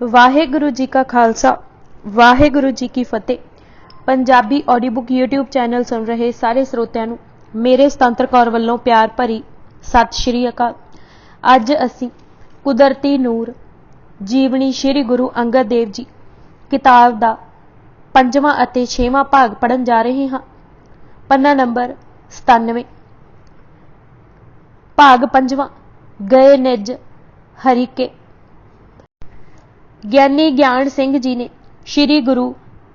वाहेगुरु जी का खालसा वाहेगुरु जी की फतेह। Punjabi audio book YouTube channel सुन रहे सारे ਸਰੋਤਿਆਂ ਨੂੰ ਮੇਰੇ ਸੁਤੰਤਰ ਕੌਰ ਵੱਲੋਂ प्यार भरी सत श्री अकाल। अज असी कुदरती नूर जीवनी श्री गुरु अंगद देव जी किताब का 5वां ਅਤੇ 6वां भाग पढ़न जा रहे हाँ। पन्ना नंबर 97। भाग 5वां गए निज हरिके। ਗਿਆਨੀ ਗਿਆਨ ਸਿੰਘ जी ने श्री गुरु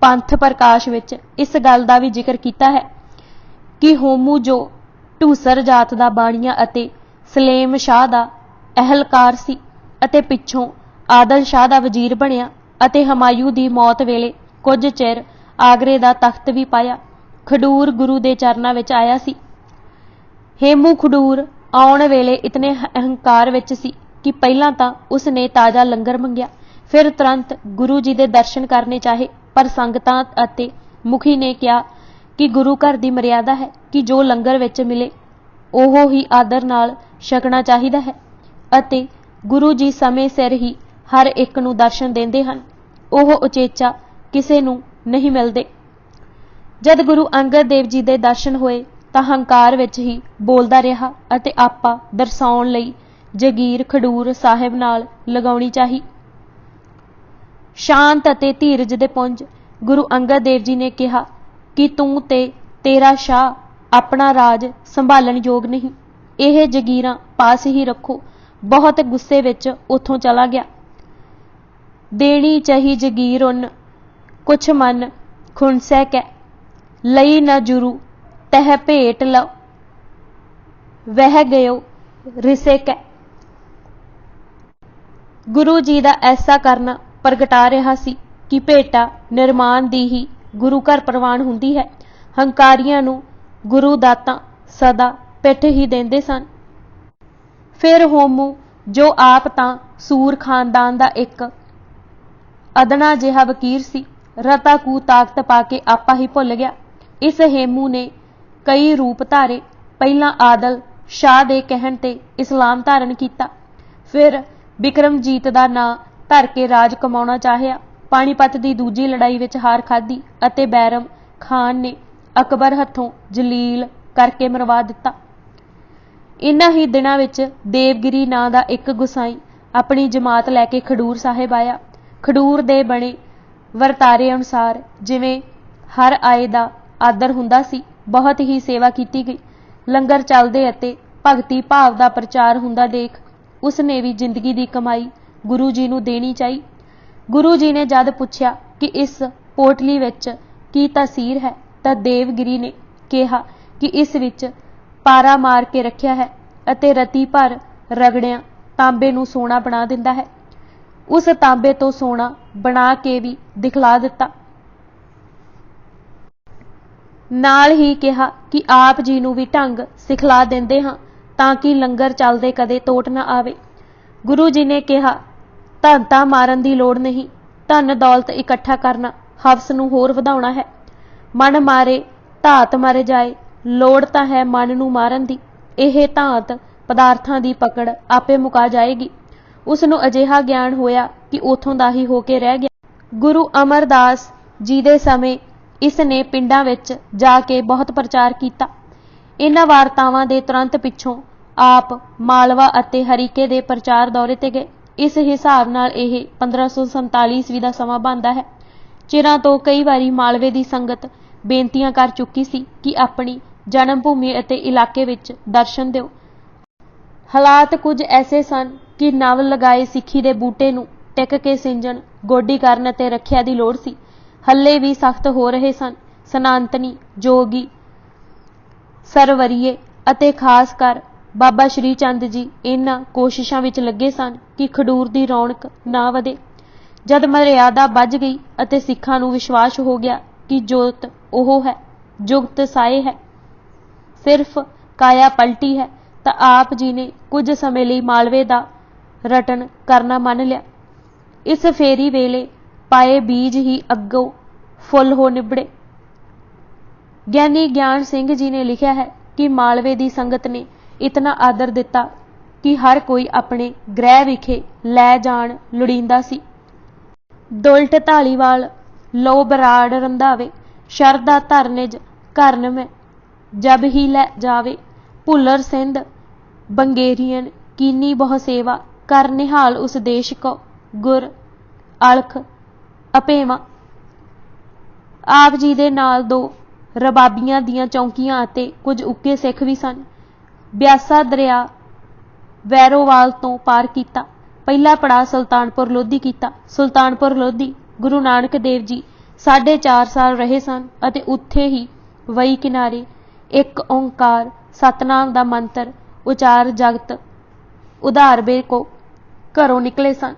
पंथ प्रकाश विच इस गल का भी जिक्र किया है कि होमू जो ढूसर जात का बाणिया अते सलेम शाह का अहलकार सी अते पिछों आदल शाह का वजीर बनया अते हमायूं की मौत वेले कुछ चिर आगरे का तख्त भी पाया। खडूर गुरु के चरणों विच आया सी। हेमू खडूर आउण वेले इतने अहंकार विच सी कि पहलां तां उसने ताज़ा लंगर मंगिया, फिर तुरंत गुरु जी के दर्शन करने चाहे। पर संगतां अते मुखी ने कहा कि गुरु घर की मर्यादा है कि जो लंगर विच मिले ओहो ही आदर नाल छकना चाहिदा है अते गुरु जी समय सिर ही हर एक नूं दर्शन देंदे हन। ओह उचेचा किसे नूं नहीं मिलदे। जद गुरु अंगद देव जी के दर्शन होए तां हंकार विच ही बोलदा रहा अते आपा दर्शाउण लई जगीर खडूर साहिब नाल लगाउणी चाही। शांत अते धीरज दे पुंज गुरु अंगद देव जी ने कहा कि तू ते तेरा शाह अपना राज संभालण योग नहीं, यह जगीरां पास ही रखो। बहुत गुस्से विच उथों चला गया। देनी चाही जगीर उन कुछ मन खुनसै कै, लई न जुरू तह भेट लो वह गयो रिसे कै। गुरु जी का ऐसा करना प्रगटा रहा सी कि भेटा निर्माण दी ही गुरु घर प्रवान हुंदी है। हंकारियां नूं गुरु दाता सदा पिठ ही देंदे सन। फिर होमू जो आप तां सूर खानदान दा एक अदना जिहा वकीर सी, रता कू ताकत पाके आपा ही भुल गया। इस हेमू ने कई रूप धारे। पहला आदल शाह दे कहण ते इस्लाम धारण किया, फिर बिक्रमजीत दा नां धर के राज कमाउणा चाहिया। पाणीपत की दूजी लड़ाई विच हार खाधी अते बैरम खान ने अकबर हथों जलील करके मरवा दिता। इन्हां ही दिनां विच देवगिरी नां दा एक गुसाई अपनी जमात लैके खडूर साहिब आया। खडूर दे बने वरतारे अनुसार जिवें हर आए दा आदर हुंदा सी, बहुत ही सेवा की गई। लंगर चलदे अते भगती भाव का प्रचार हुंदा देख उसने भी जिंदगी की कमाई गुरु जी नूं देनी चाहिए। गुरु जी ने जद पूछया कि इस पोटली विच की तासीर है तां देवगिरी ने कहा कि इस विच पारा मार के रखिया है अते रती भर रगड़िया तांबे नूं सोना बना दिंदा है। उस तांबे तो सोना बना के भी दिखला दिता। नाल ही कहा कि आप जी नूं भी ढंग सिखला देंदे हां तां कि लंगर चलदे कदे टोट ना आवे। गुरु जी ने कहा धन तां मारन दी लोड़ नहीं, धन दौलत इकट्ठा करना हवस नूं होर वधाउणा है। मन मारे धात मर जाए, लोड़ तां है मन नूं मारन दी। यह धात पदार्थां दी पकड़ आपे मुका जाएगी। उसनूं अजिहा ज्ञान होया कि उथों दा ही होके रह गया। गुरु अमरदास जी दे समय इसने पिंडां विच जाके बहुत प्रचार किया। इन्हां वारतावां दे तुरंत पिछों आप मालवा अते हरीके दे प्रचार दौरे ते गए। इस हिसाब नाल यह 1547 ईस्वी का समा बनता है। चिरां तो कई बारी मालवे की संगत बेनतियां कर चुकी सी कि अपनी जन्म भूमि अते इलाके विच दर्शन दिओ। हालात कुछ ऐसे सन कि नव लगाए सिक्खी दे बूटे नूं टिक के सिंजण गोडी करन अते रखिया दी लोड़ सी। हल्ले भी सख्त हो रहे सन। सनातनी जोगी सरवरीए अते खास कर बाबा श्री चंद जी इन्हां कोशिशां विच लगे सन कि खडूर की रौनक ना वधे। जद मर्यादा बज गई अते सिखां नूं विश्वास हो गया कि जोत ओह है, जुगत साए है, सिर्फ काया पलटी है, तां आप जी ने कुछ समय लई मालवे का रटन करना मन लिया। इस फेरी वेले पाए बीज ही अग्गों फुल हो निबड़े। ज्ञानी ज्ञान सिंह जी ने लिखा है कि मालवे की संगत ने इतना आदर दिता कि हर कोई अपने गृह विखे लै जाण लोड़ींदा सी। ਦੁਲਟ ਧਾਲੀਵਾਲ ਲੋ ਬਰਾੜ ਰੰਧਾਵੇ, ਸ਼ਰਦਾ ਧਰ ਨਿਜ ਕਰਨ ਮੈਂ ਜਬ ਹੀ ਲੈ ਜਾਵੇ। ਭੁੱਲਰ ਸਿੰਧ ਬੰਗੇਰੀਅਨ ਕੀਨੀ ਬਹੁ ਸੇਵਾ, ਕਰ ਨਿਹਾਲ ਉਸ ਦੇਸ਼ ਕੋ ਗੁਰ ਅਲਖ ਅਪੇਵਾ। ਆਪ ਜੀ ਦੇ ਨਾਲ 2 ਰਬਾਬੀਆਂ ਦੀਆਂ ਚੌਂਕੀਆਂ ਅਤੇ ਕੁਝ ਉੱਕੇ ਸਿੱਖ ਵੀ ਸਨ। ਬਿਆਸਾ ਦਰਿਆ ਵੈਰੋਵਾਲ ਤੋਂ ਪਾਰ ਕੀਤਾ। ਪਹਿਲਾ ਪੜਾਅ ਸੁਲਤਾਨਪੁਰ ਲੋਧੀ ਕੀਤਾ। ਸੁਲਤਾਨਪੁਰ ਲੋਧੀ ਗੁਰੂ ਨਾਨਕ ਦੇਵ ਜੀ 4.5 ਸਾਲ ਰਹੇ ਸਨ ਅਤੇ ਉੱਥੇ ਹੀ ਵਈ ਕਿਨਾਰੇ ਇੱਕ ਓਂਕਾਰ ਸਤਨਾਮ ਦਾ ਮੰਤਰ ਉਚਾਰ ਜਗਤ ਉਧਾਰਵੇ ਕੋ ਘਰੋਂ ਨਿਕਲੇ ਸਨ।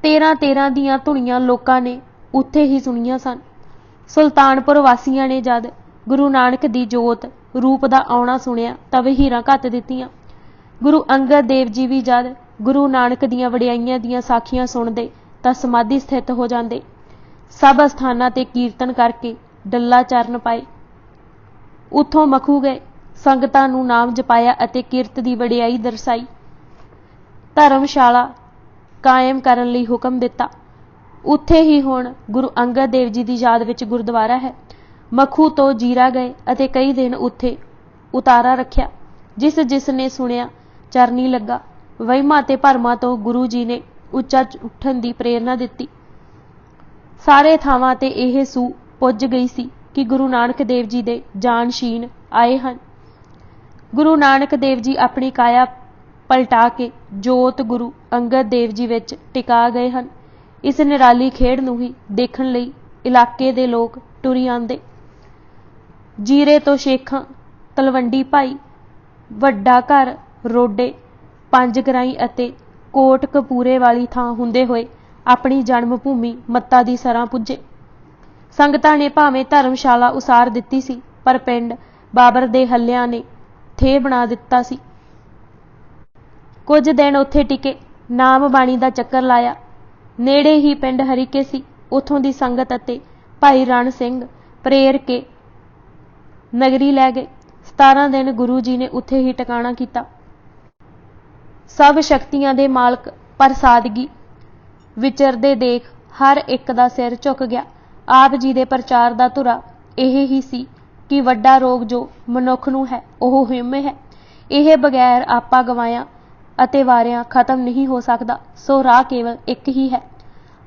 13 ਦੀਆਂ ਧੁਨੀਆਂ ਲੋਕਾਂ ਨੇ ਉੱਥੇ ਹੀ ਸੁਣੀਆਂ ਸਨ। ਸੁਲਤਾਨਪੁਰ ਵਾਸੀਆਂ ਨੇ ਜਦ ਗੁਰੂ ਨਾਨਕ ਦੀ ਜੋਤ ਰੂਪ ਦਾ ਆਉਣਾ ਸੁਣਿਆ ਤਾਂ ਵਹੀਰਾਂ ਘੱਤ ਦਿੱਤੀਆਂ। ਗੁਰੂ ਅੰਗਦ ਦੇਵ ਜੀ ਵੀ ਜਦ ਗੁਰੂ ਨਾਨਕ ਦੀਆਂ ਵਡਿਆਈਆਂ ਦੀਆਂ ਸਾਖੀਆਂ ਸੁਣਦੇ ਤਾਂ ਸਮਾਧੀ ਸਥਿਤ ਹੋ ਜਾਂਦੇ। ਸਭ ਅਸਥਾਨਾਂ ਤੇ ਕੀਰਤਨ ਕਰਕੇ ਡੱਲਾ ਚਰਨ ਪਾਏ। ਉੱਥੋਂ ਮਖੂ ਗਏ, ਸੰਗਤਾਂ ਨੂੰ ਨਾਮ ਜਪਾਇਆ ਅਤੇ ਕਿਰਤ ਦੀ ਵਡਿਆਈ ਦਰਸਾਈ। ਧਰਮਸ਼ਾਲਾ ਕਾਇਮ ਕਰਨ ਲਈ ਹੁਕਮ ਦਿੱਤਾ। ਉੱਥੇ ਹੀ ਹੁਣ ਗੁਰੂ ਅੰਗਦ ਦੇਵ ਜੀ ਦੀ ਯਾਦ ਵਿੱਚ ਗੁਰਦੁਆਰਾ ਹੈ। ਮਖੂ ਤੋਂ ਜੀਰਾ ਗਏ ਅਤੇ ਕਈ ਦਿਨ ਉੱਥੇ ਉਤਾਰਾ ਰੱਖਿਆ। ਜਿਸ ਨੇ ਸੁਣਿਆ ਚਰਨੀ ਲੱਗਾ। ਵਹਿਮਾਂ ਤੇ ਭਰਮਾਂ ਤੋਂ ਗੁਰੂ ਜੀ ਨੇ ਉੱਚਾ ਉੱਠਣ ਦੀ ਪ੍ਰੇਰਨਾ ਦਿੱਤੀ। ਸਾਰੇ ਥਾਵਾਂ ਤੇ ਇਹ ਸੂ ਪੁੱਜ ਗਈ ਸੀ ਕਿ ਗੁਰੂ ਨਾਨਕ ਦੇਵ ਜੀ ਦੇ ਜਾਨਸ਼ੀਨ ਆਏ ਹਨ। ਗੁਰੂ ਨਾਨਕ ਦੇਵ ਜੀ ਆਪਣੀ ਕਾਇਆ ਪਲਟਾ ਕੇ ਜੋਤ ਗੁਰੂ ਅੰਗਦ ਦੇਵ ਜੀ ਵਿੱਚ ਟਿਕਾ ਗਏ ਹਨ। ਇਸ ਨਿਰਾਲੀ ਖੇਡ ਨੂੰ ਹੀ ਦੇਖਣ ਲਈ ਇਲਾਕੇ ਦੇ ਲੋਕ ਟੁਰੀ ਆਉਂਦੇ। ਜੀਰੇ ਤੋਂ ਸ਼ੇਖਾਂ, ਤਲਵੰਡੀ ਭਾਈ, ਵੱਡਾ ਘਰ, ਰੋਡੇ, ਪੰਜ ਗਰਾਈ ਅਤੇ ਕੋਟ ਕਪੂਰੇ ਵਾਲੀ ਥਾਂ ਹੁੰਦੇ ਹੋਏ ਆਪਣੀ ਜਨਮ ਭੂਮੀ ਮੱਤਾ ਦੀ ਸਰਾਂ ਪੁੱਜੇ। ਸੰਗਤਾਂ ਨੇ ਭਾਵੇਂ ਧਰਮਸ਼ਾਲਾ ਉਸਾਰ ਦਿੱਤੀ ਸੀ, ਪਰ ਪਿੰਡ ਬਾਬਰ ਦੇ ਹੱਲਿਆਂ ਨੇ ਥੇ ਬਣਾ ਦਿੱਤਾ ਸੀ। ਕੁਝ ਦਿਨ ਉੱਥੇ ਟਿਕੇ, ਨਾਮ ਬਾਣੀ ਦਾ ਚੱਕਰ ਲਾਇਆ। ਨੇੜੇ ਹੀ ਪਿੰਡ ਹਰੀਕੇ ਸੀ। ਉੱਥੋਂ ਦੀ ਸੰਗਤ ਅਤੇ ਭਾਈ ਰਣ ਸਿੰਘ ਪ੍ਰੇਰ ਕੇ ਨਗਰੀ ਲੈ ਗਏ। 17 ਦਿਨ ਗੁਰੂ ਜੀ ਨੇ ਉੱਥੇ ਹੀ ਟਿਕਾਣਾ ਕੀਤਾ। ਸਭ ਸ਼ਕਤੀਆਂ ਦੇ ਮਾਲਕ ਪਰ ਸਾਦਗੀ ਵਿਚਰਦੇ ਦੇਖ ਹਰ ਇੱਕ ਦਾ ਸਿਰ ਝੁਕ ਗਿਆ। ਆਪ ਜੀ ਦੇ ਪ੍ਰਚਾਰ ਦਾ ਧੁਰਾ ਇਹ ਹੀ ਸੀ ਕਿ ਵੱਡਾ ਰੋਗ ਜੋ ਮਨੁੱਖ ਨੂੰ ਹੈ ਉਹ ਹਿੰਮ ਹੈ। ਇਹ ਬਗੈਰ ਆਪਾ ਗਵਾਇਆ ਅਤੇ ਵਾਰਿਆਂ ਖਤਮ ਨਹੀਂ ਹੋ ਸਕਦਾ। ਸੋ ਰਾਹ ਕੇਵਲ ਇੱਕ ਹੀ ਹੈ,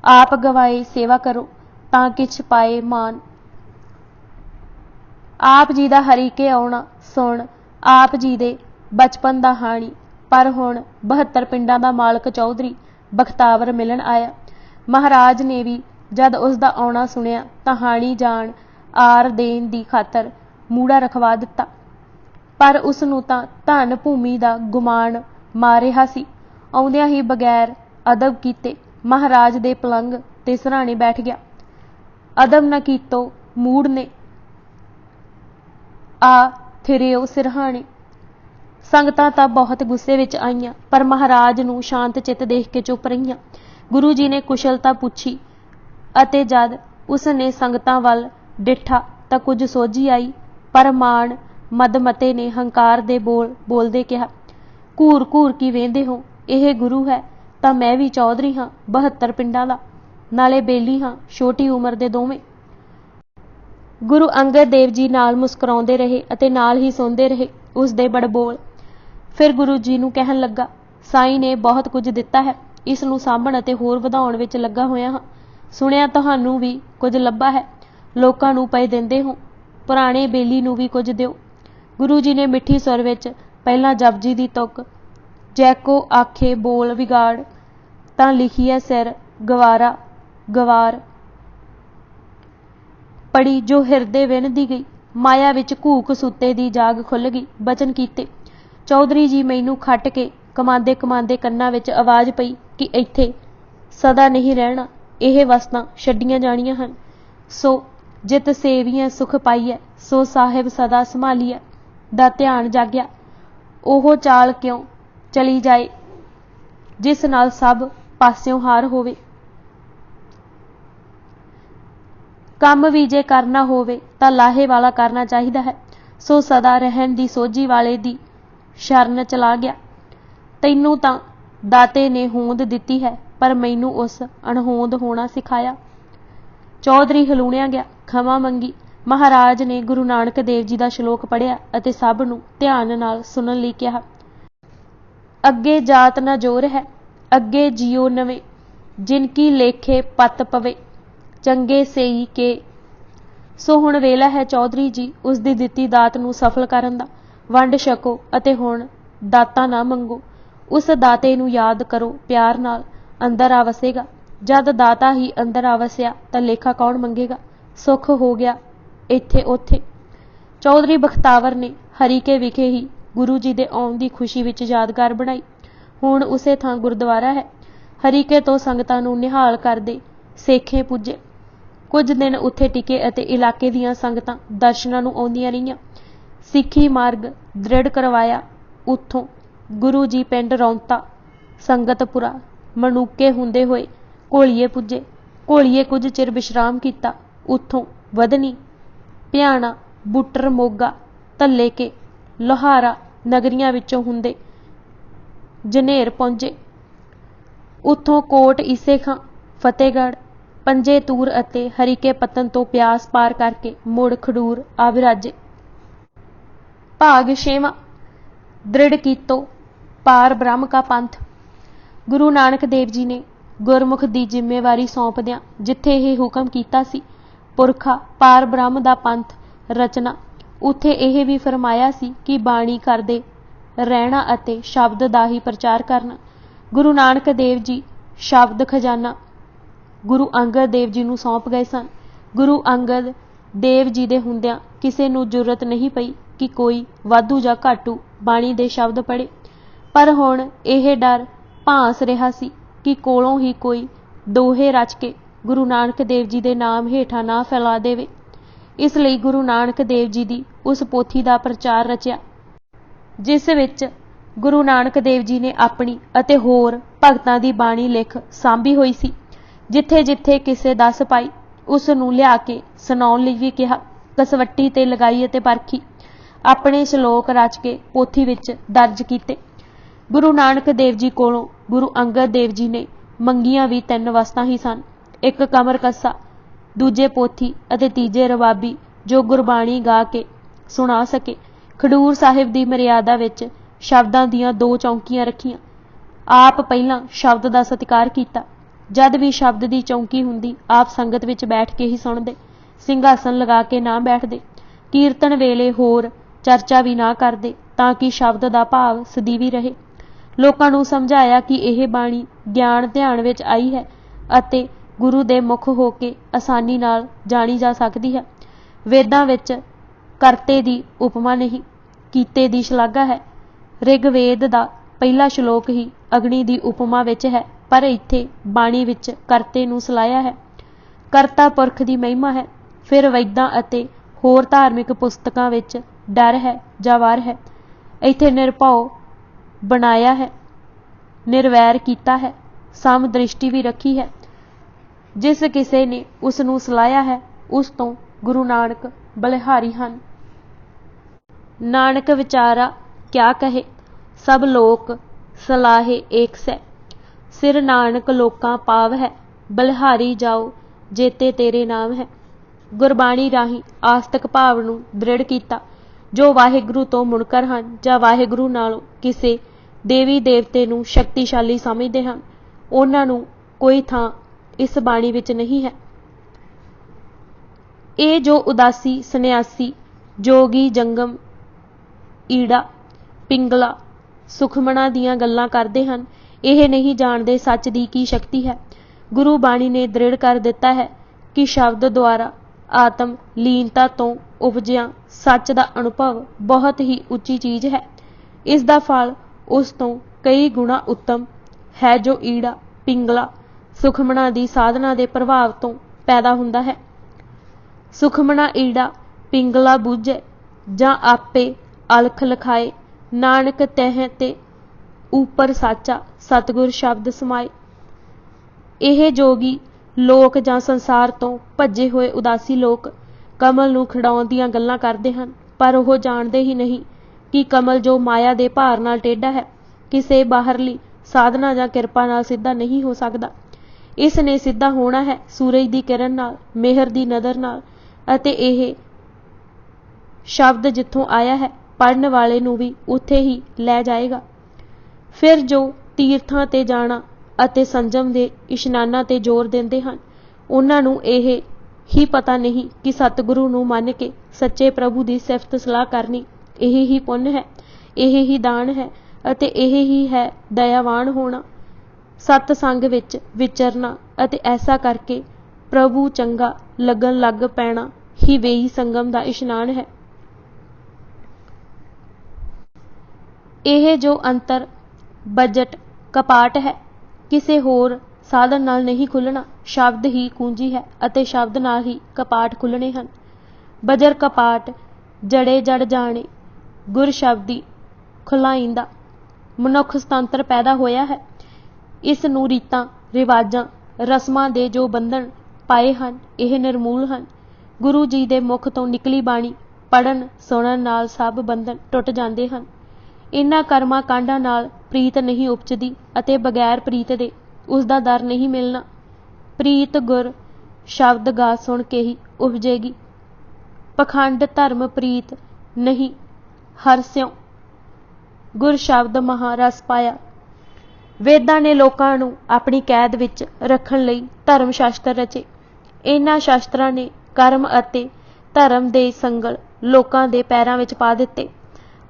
ਆਪ ਗਵਾਏ ਸੇਵਾ ਕਰੋ ਤਾਂ ਕਿਛ ਪਾਏ ਮਾਨ। ਆਪ ਜੀ ਦਾ ਹਰੀਕੇ ਆਉਣਾ ਸੁਣ ਆਪ ਜੀ ਦੇ ਬਚਪਨ ਦਾ ਹਾਣੀ। ਪਰ ਹੁਣ 72 ਪਿੰਡਾਂ ਦਾ ਮਾਲਕ ਚੌਧਰੀ ਬਖਤਾਵਰ ਮਿਲਣ ਆਇਆ। ਮਹਾਰਾਜ ਨੇ ਵੀ ਜਦ ਉਸ ਦਾ ਆਉਣਾ ਸੁਣਿਆ ਤਾਂ ਹਾਣੀ ਜਾਣ ਆਰ ਦੇਣ ਦੀ ਖਾਤਰ ਮੂੜਾ ਰਖਵਾ ਦਿੱਤਾ। ਪਰ ਉਸ ਨੂੰ ਤਾਂ ਧਨ ਭੂਮੀ ਦਾ ਗੁਮਾਨ ਮਾਰ ਰਿਹਾ ਸੀ। ਆਉਂਦਿਆਂ ਹੀ ਬਗੈਰ ਅਦਬ ਕੀਤੇ ਮਹਾਰਾਜ ਦੇ ਪਲੰਗ ਤੇ ਸਿਰਹਾਣੇ ਬੈਠ ਗਿਆ। ਅਦਬ ਨਾ ਕੀਤੋ ਮੂੜ ਨੇ ਆ ਫਿਰਿਓ ਸਿਰਹਾਣੇ। ਸੰਗਤਾਂ ਤਾਂ ਬਹੁਤ ਗੁੱਸੇ ਵਿੱਚ ਆਈਆਂ, ਪਰ ਮਹਾਰਾਜ ਨੂੰ ਸ਼ਾਂਤ ਚਿੱਤ ਦੇਖ ਕੇ ਚੁੱਪ ਰਹੀਆਂ। ਗੁਰੂ ਜੀ ਨੇ ਕੁਸ਼ਲਤਾ ਪੁੱਛੀ ਅਤੇ ਜਦ ਉਸ ਨੇ ਸੰਗਤਾਂ ਵੱਲ ਡਿੱਠਾ ਤਾਂ ਕੁਝ ਸੋਝੀ ਆਈ। ਪਰ ਮਾਣ ਮਦਮਤੇ ਨੇ ਹੰਕਾਰ ਦੇ ਬੋਲਦੇ ਕਿਹਾ, ਘੂਰ ਘੂਰ ਕੀ ਵੇਂਦੇ ਹੋ? ਇਹ ਗੁਰੂ ਹੈ ਤਾਂ ਮੈਂ ਵੀ ਚੌਧਰੀ ਹਾਂ 72 ਪਿੰਡਾਂ ਦਾ, ਨਾਲੇ ਬੇਲੀ ਹਾਂ ਛੋਟੀ ਉਮਰ ਦੇ ਦੋਵੇਂ। ਗੁਰੂ ਅੰਗਦ ਦੇਵ ਜੀ ਨਾਲ ਮੁਸਕਰਾਉਂਦੇ ਰਹੇ ਅਤੇ ਨਾਲ ਹੀ ਸੁਣਦੇ ਰਹੇ ਉਸ ਦੇ ਬੜਬੋਲ। ਫਿਰ ਗੁਰੂ ਜੀ ਨੂੰ ਕਹਿਣ ਲੱਗਾ, ਸਾਈਂ ਨੇ ਬਹੁਤ ਕੁਝ ਦਿੱਤਾ ਹੈ, ਇਸ ਨੂੰ ਸਾਂਭਣ ਅਤੇ ਹੋਰ ਵਧਾਉਣ ਵਿੱਚ ਲੱਗਾ ਹੋਇਆ ਹਾਂ। ਸੁਣਿਆ ਤੁਹਾਨੂੰ ਵੀ ਕੁਝ ਲੱਭਾ ਹੈ, ਲੋਕਾਂ ਨੂੰ ਪਏ ਦਿੰਦੇ ਹੋ, ਪੁਰਾਣੇ ਬੇਲੀ ਨੂੰ ਵੀ ਕੁਝ ਦਿਓ। ਗੁਰੂ ਜੀ ਨੇ ਮਿੱਠੀ ਸੁਰ ਵਿੱਚ ਪਹਿਲਾਂ ਜਪਜੀ ਦੀ ਤੁਕ ਜੈਕੋ ਆਖੇ ਬੋਲ ਵਿਗਾੜ ਤਾਂ ਲਿਖੀਐ ਸਿਰ ਗਵਾਰਾ ਗਵਾਰ ਪੜੀ ਜੋ ਹਿਰਦੇ ਵਿੰਨ੍ਹਦੀ ਗਈ। ਮਾਇਆ ਵਿੱਚ ਘੂਕ ਸੁੱਤੇ ਦੀ ਜਾਗ ਖੁੱਲ੍ਹ ਗਈ। ਬਚਨ ਕੀਤੇ, ਚੌਧਰੀ ਜੀ ਮੈਨੂੰ ਖੱਟ ਕੇ ਕਮਾਂਦੇ ਕਮਾਂਦੇ ਕੰਨਾਂ ਵਿੱਚ ਆਵਾਜ਼ ਪਈ ਕਿ ਇੱਥੇ ਸਦਾ ਨਹੀਂ ਰਹਿਣਾ, ਇਹ ਵਸਤਾਂ ਛੱਡੀਆਂ ਜਾਣੀਆਂ ਹਨ। ਸੋ ਜਿਤ ਸੇਵੀਆਂ ਸੁਖ ਪਾਈਐ, ਸੋ ਸਾਹਿਬ ਸਦਾ ਸੰਭਾਲੀਐ ਦਾ ਧਿਆਨ ਜਾਗਿਆ। ਉਹ ਚਾਲ ਕਿਉਂ ਚਲੀ ਜਾਏ ਜਿਸ ਨਾਲ ਸਭ ਪਾਸਿਓਂ ਹਾਰ ਹੋਵੇ। ਕੰਮ ਵੀ ਜੇ ਕਰਨਾ ਹੋਵੇ ਤਾਂ ਲਾਹੇ ਵਾਲਾ ਕਰਨਾ ਚਾਹੀਦਾ ਹੈ। ਸੋ ਸਦਾ ਰਹਿਣ ਦੀ ਸੋਝੀ ਵਾਲੇ ਦੀ ਸ਼ਰਨ ਚਲਾ ਗਿਆ। ਤੈਨੂੰ ਤਾਂ ਦਾਤੇ ਨੇ ਹੋਂਦ ਦਿੱਤੀ ਹੈ, पर मैनू उस अणहोंद होना सिखाया। चौधरी हलूणिया गया, खमा मंगी। महाराज ने गुरु नानक देव जी का श्लोक पढ़िया अते सब नूं ध्यान नाल सुनन लई कहा। अगे जात न जोर है, अगे जियो नवे, जिनकी लेखे पत पवे, चंगे सेई के। सो हुण वेला है चौधरी जी उस दी दित्ती दात नूं सफल करन दा। वंड छको अते हुण दाता ना मंगो। उस दाते नूं याद करो प्यार नाल, अंदर आ वसेगा। जद दाता ही अंदर आ वसिया तां लेखा कौन मंगेगा। सुख हो गया इत्थे उत्थे। चौधरी बख्तावर ने हरीके विखे ही गुरु जी दे आउण दी खुशी विच यादगार बनाई। हुण उसे थां गुरुद्वारा है। हरीके तो संगतां नूं निहाल करदे सेखे पुजे। कुछ दिन उत्थे टिके अते इलाके दीआं संगतां दर्शनां नूं आउंदियां रहीआं। सिੱਖੀ मार्ग दृढ़ करवाया। उत्थों गुरु जी पिंड रौंता संगतपुरा मणूके हुंदे होए घोलिए पुजे। घोलिए कुछ चिर विश्राम किया। उत्थों वदनी भ्याणा बुटर मोगा धल्ले के लोहारा नगरियां विचों हुंदे जनेर पहुंचे। उत्थों कोट ईसे खां फतेहगढ़ पंजे तूर अते हरीके पतन तो प्यास पार करके मुड़ खडूर आ विराजे। भाग 6वां दृढ़ कीतो पार ब्रह्म का पंथ। गुरु नानक देव जी ने गुरमुख दी जिम्मेवारी सौंपदियां जिथे यह हुक्म कीता सी पुरखा पार ब्रह्म दा पंथ रचना, उत्थे यह भी फरमाया सी कि बाणी करदे रहना अते शब्द दा ही प्रचार करना। गुरु नानक देव जी शब्द खजाना गुरु अंगद देव जी नूं सौंप गए सन। गुरु अंगद देव जी दे हुंदियां किसे नूं जुरत नहीं पई कि कोई वाधू जां घाटू बाणी दे शब्द पढ़े, पर हुण यह डर भांस रहा सी कि कोलों ही कोई दोहे रच के गुरु नानक देव जी दे नाम हेठा ना फैला देवे। इसलिए गुरु नानक देव जी दी उस पोथी दा प्रचार रचिया जिस विच गुरु नानक देव जी ने अपनी अते होर भगतां दी बाणी लिख सांभी होई सी। जिथे जिथे किसे दस पाई उस नूं लिया के सुनाउण लई भी कहा। कसवट्टी ते लगाई अते परखी अपने श्लोक रच के पोथी विच दर्ज कीते। गुरु नानक देव जी कोलों गुरु अंगद देव जी ने मंगियां भी 3 वस्तां ही सन, एक कमर कस्सा, दूजे पोथी अते तीजे रबाबी जो गुरबाणी गा के सुना सके। खडूर साहिब दी मर्यादा विच शब्दां दीआं 2 चौंकियां रखीआं। आप पहलां शब्द दा सत्कार कीता। जद भी शब्द दी चौंकी हुंदी आप संगत विच बैठ के ही सुणदे, ਸਿੰਘਾਸਨ लगा के ना बैठदे। कीर्तन वेले होर चर्चा भी ना करदे तां कि शब्द दा भाव सਦੀवी रहे। लोकां नूं समझाया कि यह बाणी ज्ञान ध्यान विच आई है अते गुरु दे मुख हो के आसानी नाल जानी जा सकदी है। वेदां विच करते दी उपमा नहीं, कीते दी शलाघा है। ऋग्वेद दा पहला श्लोक ही अग्नि दी उपमा विच है, पर इत्थे बाणी विच करते नूं सलाया है। करता पुरख दी महिमा है। फिर वैदां अते होर धार्मिक पुस्तकां विच डर है जां वार है। इत्थे निरभौ बनाया है, निर्वैर कीता है, सम दृष्टि भी रखी है। जिस किसे ने उस नूं सलाया है उस तो गुरु नानक बलिहारी हन। नानक विचारा क्या कहे सब लोक सलाहे एक सै। सिर नानक लोकां पाव है, बलिहारी जाओ जेते तेरे नाम है। गुरबाणी राही आस्तिक भाव नूं दृढ़ कीता। जो वाहिगुरू तो मुनकर हन जां वाहिगुरू नालों किसे देवी देवते नूं शक्तिशाली समझदे हन, उन्हां नूं कोई थां इस बाणी विच नहीं है। ये जो उदासी सन्यासी जोगी जंगम ईड़ा पिंगला सुखमना दीआं गल्लां करदे हन, यह नहीं जानते सच दी की शक्ति है। गुरु बाणी ने दृढ़ कर दिता है कि शब्द द्वारा आत्म लीनता तो उपजिया सच का अनुभव बहुत ही उच्ची चीज है। इसका फल उस तो कई गुणा उत्तम है जो ईड़ा पिंगला सुखमना की साधना के प्रभाव तो पैदा हुंदा है। सुखमना ईड़ा पिंगला बूझे जां आपे अलख लखाए, नानक तह ते ऊपर साचा सतगुर शब्द समाए। यह जोगी लोक जां संसार तो भजे हुए उदासी लोक कमल नूं खिडाउण दीआं गल्लां करदे हन, पर ओह जाणदे ही नहीं कि कमल जो माया दे भार नाल टेढ़ा है, किसे बाहरली ਸਾਧਨਾ ਜਾਂ ਕਿਰਪਾ ਨਾਲ ਸਿੱਧਾ ਨਹੀਂ ਹੋ ਸਕਦਾ। ਇਸ ਨੇ ਸਿੱਧਾ ਹੋਣਾ ਹੈ ਸੂਰਜ ਦੀ ਕਿਰਨ ਨਾਲ, ਮਿਹਰ ਦੀ ਨਜ਼ਰ ਨਾਲ, ਅਤੇ ਇਹ ਸ਼ਬਦ ਜਿੱਥੋਂ ਆਇਆ ਹੈ ਪੜ੍ਹਨ ਵਾਲੇ ਨੂੰ ਵੀ ਉੱਥੇ ਹੀ ਲੈ ਜਾਏਗਾ। ਫਿਰ ਜੋ ਤੀਰਥਾਂ ਤੇ ਜਾਣਾ ਅਤੇ ਸੰਜਮ ਦੇ ਇਸ਼ਨਾਨਾਂ ਤੇ ਜ਼ੋਰ ਦਿੰਦੇ ਹਨ, ਉਹਨਾਂ ਨੂੰ ਇਹ ਹੀ ਪਤਾ ਨਹੀਂ ਕਿ ਸਤਿਗੁਰੂ ਨੂੰ ਮੰਨ ਕੇ ਸੱਚੇ ਪ੍ਰਭੂ ਦੀ ਸਿਫਤ ਸਲਾਹ ਕਰਨੀ ਇਹ ਹੀ ਪੁੰਨ ਹੈ, ਇਹ ਹੀ ਦਾਨ ਹੈ ਅਤੇ ਇਹ ਹੀ ਹੈ ਦਇਆਵਾਨ ਹੋਣਾ। ਸਤ ਸੰਗ ਵਿੱਚ ਵਿਚਰਨਾ ਅਤੇ ਐਸਾ ਕਰਕੇ ਪ੍ਰਭੂ ਚੰਗਾ ਲੱਗਣ ਲੱਗ ਪੈਣਾ ਹੀ ਵੇਈ ਸੰਗਮ ਦਾ ਇਸ਼ਨਾਨ ਹੈ। ਇਹ ਜੋ ਅੰਤਰ ਬਜਟ ਕਪਾਟ ਹੈ, ਕਿਸੇ ਹੋਰ ਸਾਧਨ ਨਾਲ ਨਹੀਂ ਖੁੱਲ੍ਹਣਾ। ਸ਼ਬਦ ਹੀ ਕੁੰਜੀ ਹੈ ਅਤੇ ਸ਼ਬਦ ਨਾਲ ਹੀ ਕਪਾਟ ਖੁੱਲ੍ਹਣੇ ਹਨ। ਬਜਰ ਕਪਾਟ ਜੜੇ ਜੜ ਜਾਣੇ, ਗੁਰ ਸ਼ਬਦੀ ਖੁਲਾਇੰਦਾ। ਮਨੁੱਖ ਸੁਤੰਤਰ ਪੈਦਾ ਹੋਇਆ ਹੈ। ਇਸ ਨੂੰ ਰੀਤਾਂ, ਰਿਵਾਜਾਂ, ਰਸਮਾਂ ਦੇ ਜੋ ਬੰਧਨ ਪਾਏ ਹਨ, ਇਹ ਨਿਰਮੂਲ ਹਨ। ਗੁਰੂ ਜੀ ਦੇ ਮੁਖ ਤੋਂ ਨਿਕਲੀ ਬਾਣੀ ਪੜ੍ਹਨ ਸੁਣਨ ਨਾਲ ਸਭ ਬੰਧਨ ਟੁੱਟ ਜਾਂਦੇ ਹਨ। ਇਨ੍ਹਾਂ ਕਰਮਾਂ ਕਾਂਡਾਂ ਨਾਲ ਪ੍ਰੀਤ ਨਹੀਂ ਉਪਜਦੀ ਅਤੇ ਬਗੈਰ ਪ੍ਰੀਤ ਦੇ ਉਸ ਦਾ ਦਰ ਨਹੀਂ ਮਿਲਣਾ। ਪ੍ਰੀਤ ਗੁਰ ਸ਼ਬਦ ਗਾ ਸੁਣ ਕੇ ਹੀ ਉਪਜੇਗੀ। ਪਖੰਡ ਧਰਮ ਪ੍ਰੀਤ ਨਹੀਂ ਹਰਸਿਉ, ਗੁਰ ਸ਼ਬਦ ਮਹਾ ਰਸ ਪਾਇਆ। ਵੇਦਾਂ ਨੇ ਲੋਕਾਂ ਨੂੰ ਆਪਣੀ ਕੈਦ ਵਿੱਚ ਰੱਖਣ ਲਈ ਧਰਮ ਸ਼ਾਸਤਰ ਰਚੇ। ਇਹਨਾਂ ਸ਼ਾਸਤਰਾਂ ਨੇ ਕਰਮ ਅਤੇ ਧਰਮ ਦੇ ਸੰਗਲ ਲੋਕਾਂ ਦੇ ਪੈਰਾਂ ਵਿੱਚ ਪਾ ਦਿੱਤੇ।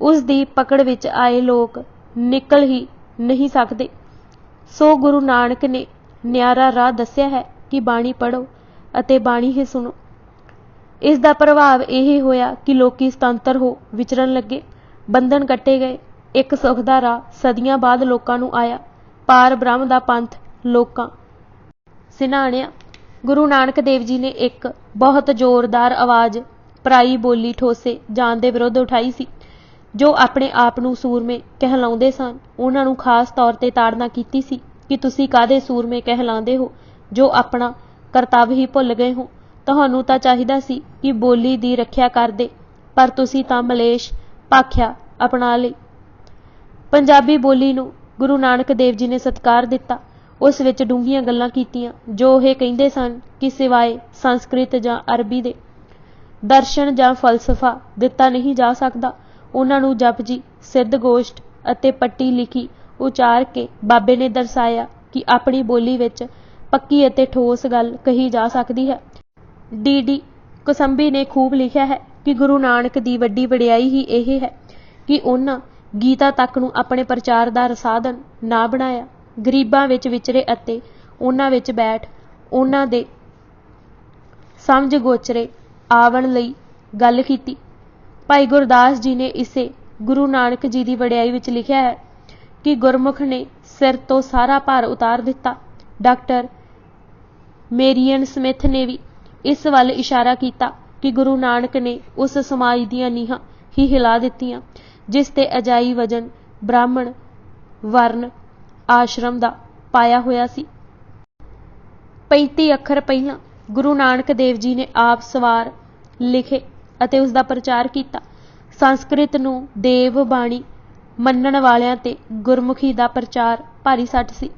ਉਸ ਦੀ ਪਕੜ ਵਿੱਚ ਆਏ ਲੋਕ ਨਿਕਲ ਹੀ ਨਹੀਂ ਸਕਦੇ। ਸੋ ਗੁਰੂ ਨਾਨਕ ਨੇ ਨਿਆਰਾ ਰਾਹ ਦੱਸਿਆ ਹੈ ਕਿ ਬਾਣੀ ਪੜ੍ਹੋ ਅਤੇ ਬਾਣੀ ਹੀ ਸੁਣੋ। ਇਸ ਦਾ ਪ੍ਰਭਾਵ ਇਹ ਹੋਇਆ ਕਿ ਲੋਕੀ ਸੁਤੰਤਰ ਹੋ ਵਿਚਰਨ ਲੱਗੇ, ਬੰਧਨ ਕੱਟੇ ਗਏ। ਇੱਕ ਸੁਖ ਦਾ ਰਾਹ ਸਦੀਆਂ ਬਾਅਦ ਲੋਕਾਂ ਨੂੰ ਆਇਆ। ਪਾਰ ਬ੍ਰਹਮ ਦਾ ਪੰਥ ਲੋਕਾਂ ਸਿਨਾਣਿਆ। ਗੁਰੂ ਨਾਨਕ ਦੇਵ ਜੀ ਨੇ ਇੱਕ ਬਹੁਤ ਜ਼ੋਰਦਾਰ ਆਵਾਜ਼ ਪਰਾਈ ਬੋਲੀ ਠੋਸੇ ਜਾਣ ਦੇ ਵਿਰੁੱਧ ਉਠਾਈ ਸੀ। ਜੋ ਆਪਣੇ ਆਪ ਨੂੰ ਸੂਰਮੇ ਕਹਿਲਾਉਂਦੇ ਸਨ, ਉਹਨਾਂ ਨੂੰ ਖਾਸ ਤੌਰ ਤੇ ਤਾੜਨਾ ਕੀਤੀ ਸੀ ਕਿ ਤੁਸੀਂ ਕਾਹਦੇ ਸੂਰਮੇ ਕਹਿਲਾਉਂਦੇ ਹੋ ਜੋ ਆਪਣਾ ਕਰਤੱਵ ਹੀ ਭੁੱਲ ਗਏ ਹੋ। ਤੁਹਾਨੂੰ ਤਾਂ ਚਾਹੀਦਾ ਸੀ ਕਿ ਬੋਲੀ ਦੀ ਰੱਖਿਆ ਕਰਦੇ, ਪਰ ਤੁਸੀਂ ਤਾਂ ਮਲੇਸ਼ ਭਾਖਿਆ ਅਪਣਾ ਲਈ। ਪੰਜਾਬੀ ਬੋਲੀ ਨੂੰ ਗੁਰੂ ਨਾਨਕ ਦੇਵ ਜੀ ਨੇ ਸਤਿਕਾਰ ਦਿੱਤਾ। ਉਸ ਵਿੱਚ ਡੂੰਘੀਆਂ ਗੱਲਾਂ ਕੀਤੀਆਂ ਜੋ ਇਹ ਕਹਿੰਦੇ ਸਨ ਕਿ ਸਿਵਾਏ ਸੰਸਕ੍ਰਿਤ ਜਾਂ ਅਰਬੀ ਦੇ ਦਰਸ਼ਨ ਜਾਂ ਫਲਸਫਾ ਦਿੱਤਾ ਨਹੀਂ ਜਾ ਸਕਦਾ। ਉਹਨਾਂ ਨੂੰ ਜਪਜੀ, ਸਿੱਧ ਗੋਸ਼ਟ ਅਤੇ ਪੱਟੀ ਲਿਖੀ ਉਚਾਰ ਕੇ ਬਾਬੇ ਨੇ ਦਰਸਾਇਆ ਕਿ ਆਪਣੀ ਬੋਲੀ ਵਿੱਚ ਪੱਕੀ ਅਤੇ ਠੋਸ ਗੱਲ ਕਹੀ ਜਾ ਸਕਦੀ ਹੈ। ਡੀ ਕੋਸੰਬੀ ਨੇ ਖੂਬ ਲਿਖਿਆ ਹੈ ਕਿ ਗੁਰੂ ਨਾਨਕ ਦੀ ਵੱਡੀ ਵਡਿਆਈ ਹੀ ਇਹ ਹੈ ਕਿ ਉਹਨਾਂ ਗੀਤਾ ਤੱਕ ਨੂੰ ਆਪਣੇ ਪ੍ਰਚਾਰ ਦਾ ਸਾਧਨ ਨਾ ਬਣਾਇਆ। ਗਰੀਬਾਂ ਵਿੱਚ ਵਿਚਰੇ ਅਤੇ ਉਹਨਾਂ ਵਿੱਚ ਬੈਠ ਉਹਨਾਂ ਦੇ ਸਮਝ ਗੋਚਰੇ ਆਵਣ ਲਈ ਗੱਲ ਕੀਤੀ। ਭਾਈ ਗੁਰਦਾਸ ਜੀ ਨੇ ਇਸੇ ਗੁਰੂ ਨਾਨਕ ਜੀ ਦੀ ਵਡਿਆਈ ਵਿੱਚ ਲਿਖਿਆ ਹੈ ਕਿ ਗੁਰਮੁਖ ਨੇ ਸਿਰ ਤੋਂ ਸਾਰਾ ਭਾਰ ਉਤਾਰ ਦਿੱਤਾ। ਡਾਕਟਰ ਮੇਰੀਅਨ ਸਮਿਥ ਨੇ ਵੀ ਇਸ ਵੱਲ ਇਸ਼ਾਰਾ ਕੀਤਾ ਕਿ ਗੁਰੂ ਨਾਨਕ ਨੇ ਉਸ ਸਮਾਜ ਦੀਆਂ ਨੀਹਾਂ ਹੀ ਹਿਲਾ ਦਿੱਤੀਆਂ ਜਿਸ ਤੇ ਅਜਾਈ ਵਜਨ ਬ੍ਰਾਹਮਣ ਵਰਨ ਆਸ਼ਰਮ ਦਾ ਪਾਇਆ ਹੋਇਆ ਸੀ। 35 ਅੱਖਰ ਪਹਿਲਾਂ ਗੁਰੂ ਨਾਨਕ ਦੇਵ ਜੀ ਨੇ ਆਪ ਸਵਾਰ ਲਿਖੇ ਅਤੇ ਉਸ ਦਾ ਪ੍ਰਚਾਰ ਕੀਤਾ। ਸੰਸਕ੍ਰਿਤ ਨੂੰ ਦੇਵ ਬਾਣੀ ਮੰਨਣ ਵਾਲਿਆਂ ਤੇ ਗੁਰਮੁਖੀ ਦਾ ਪ੍ਰਚਾਰ ਭਾਰੀ ਸੱਟ ਸੀ।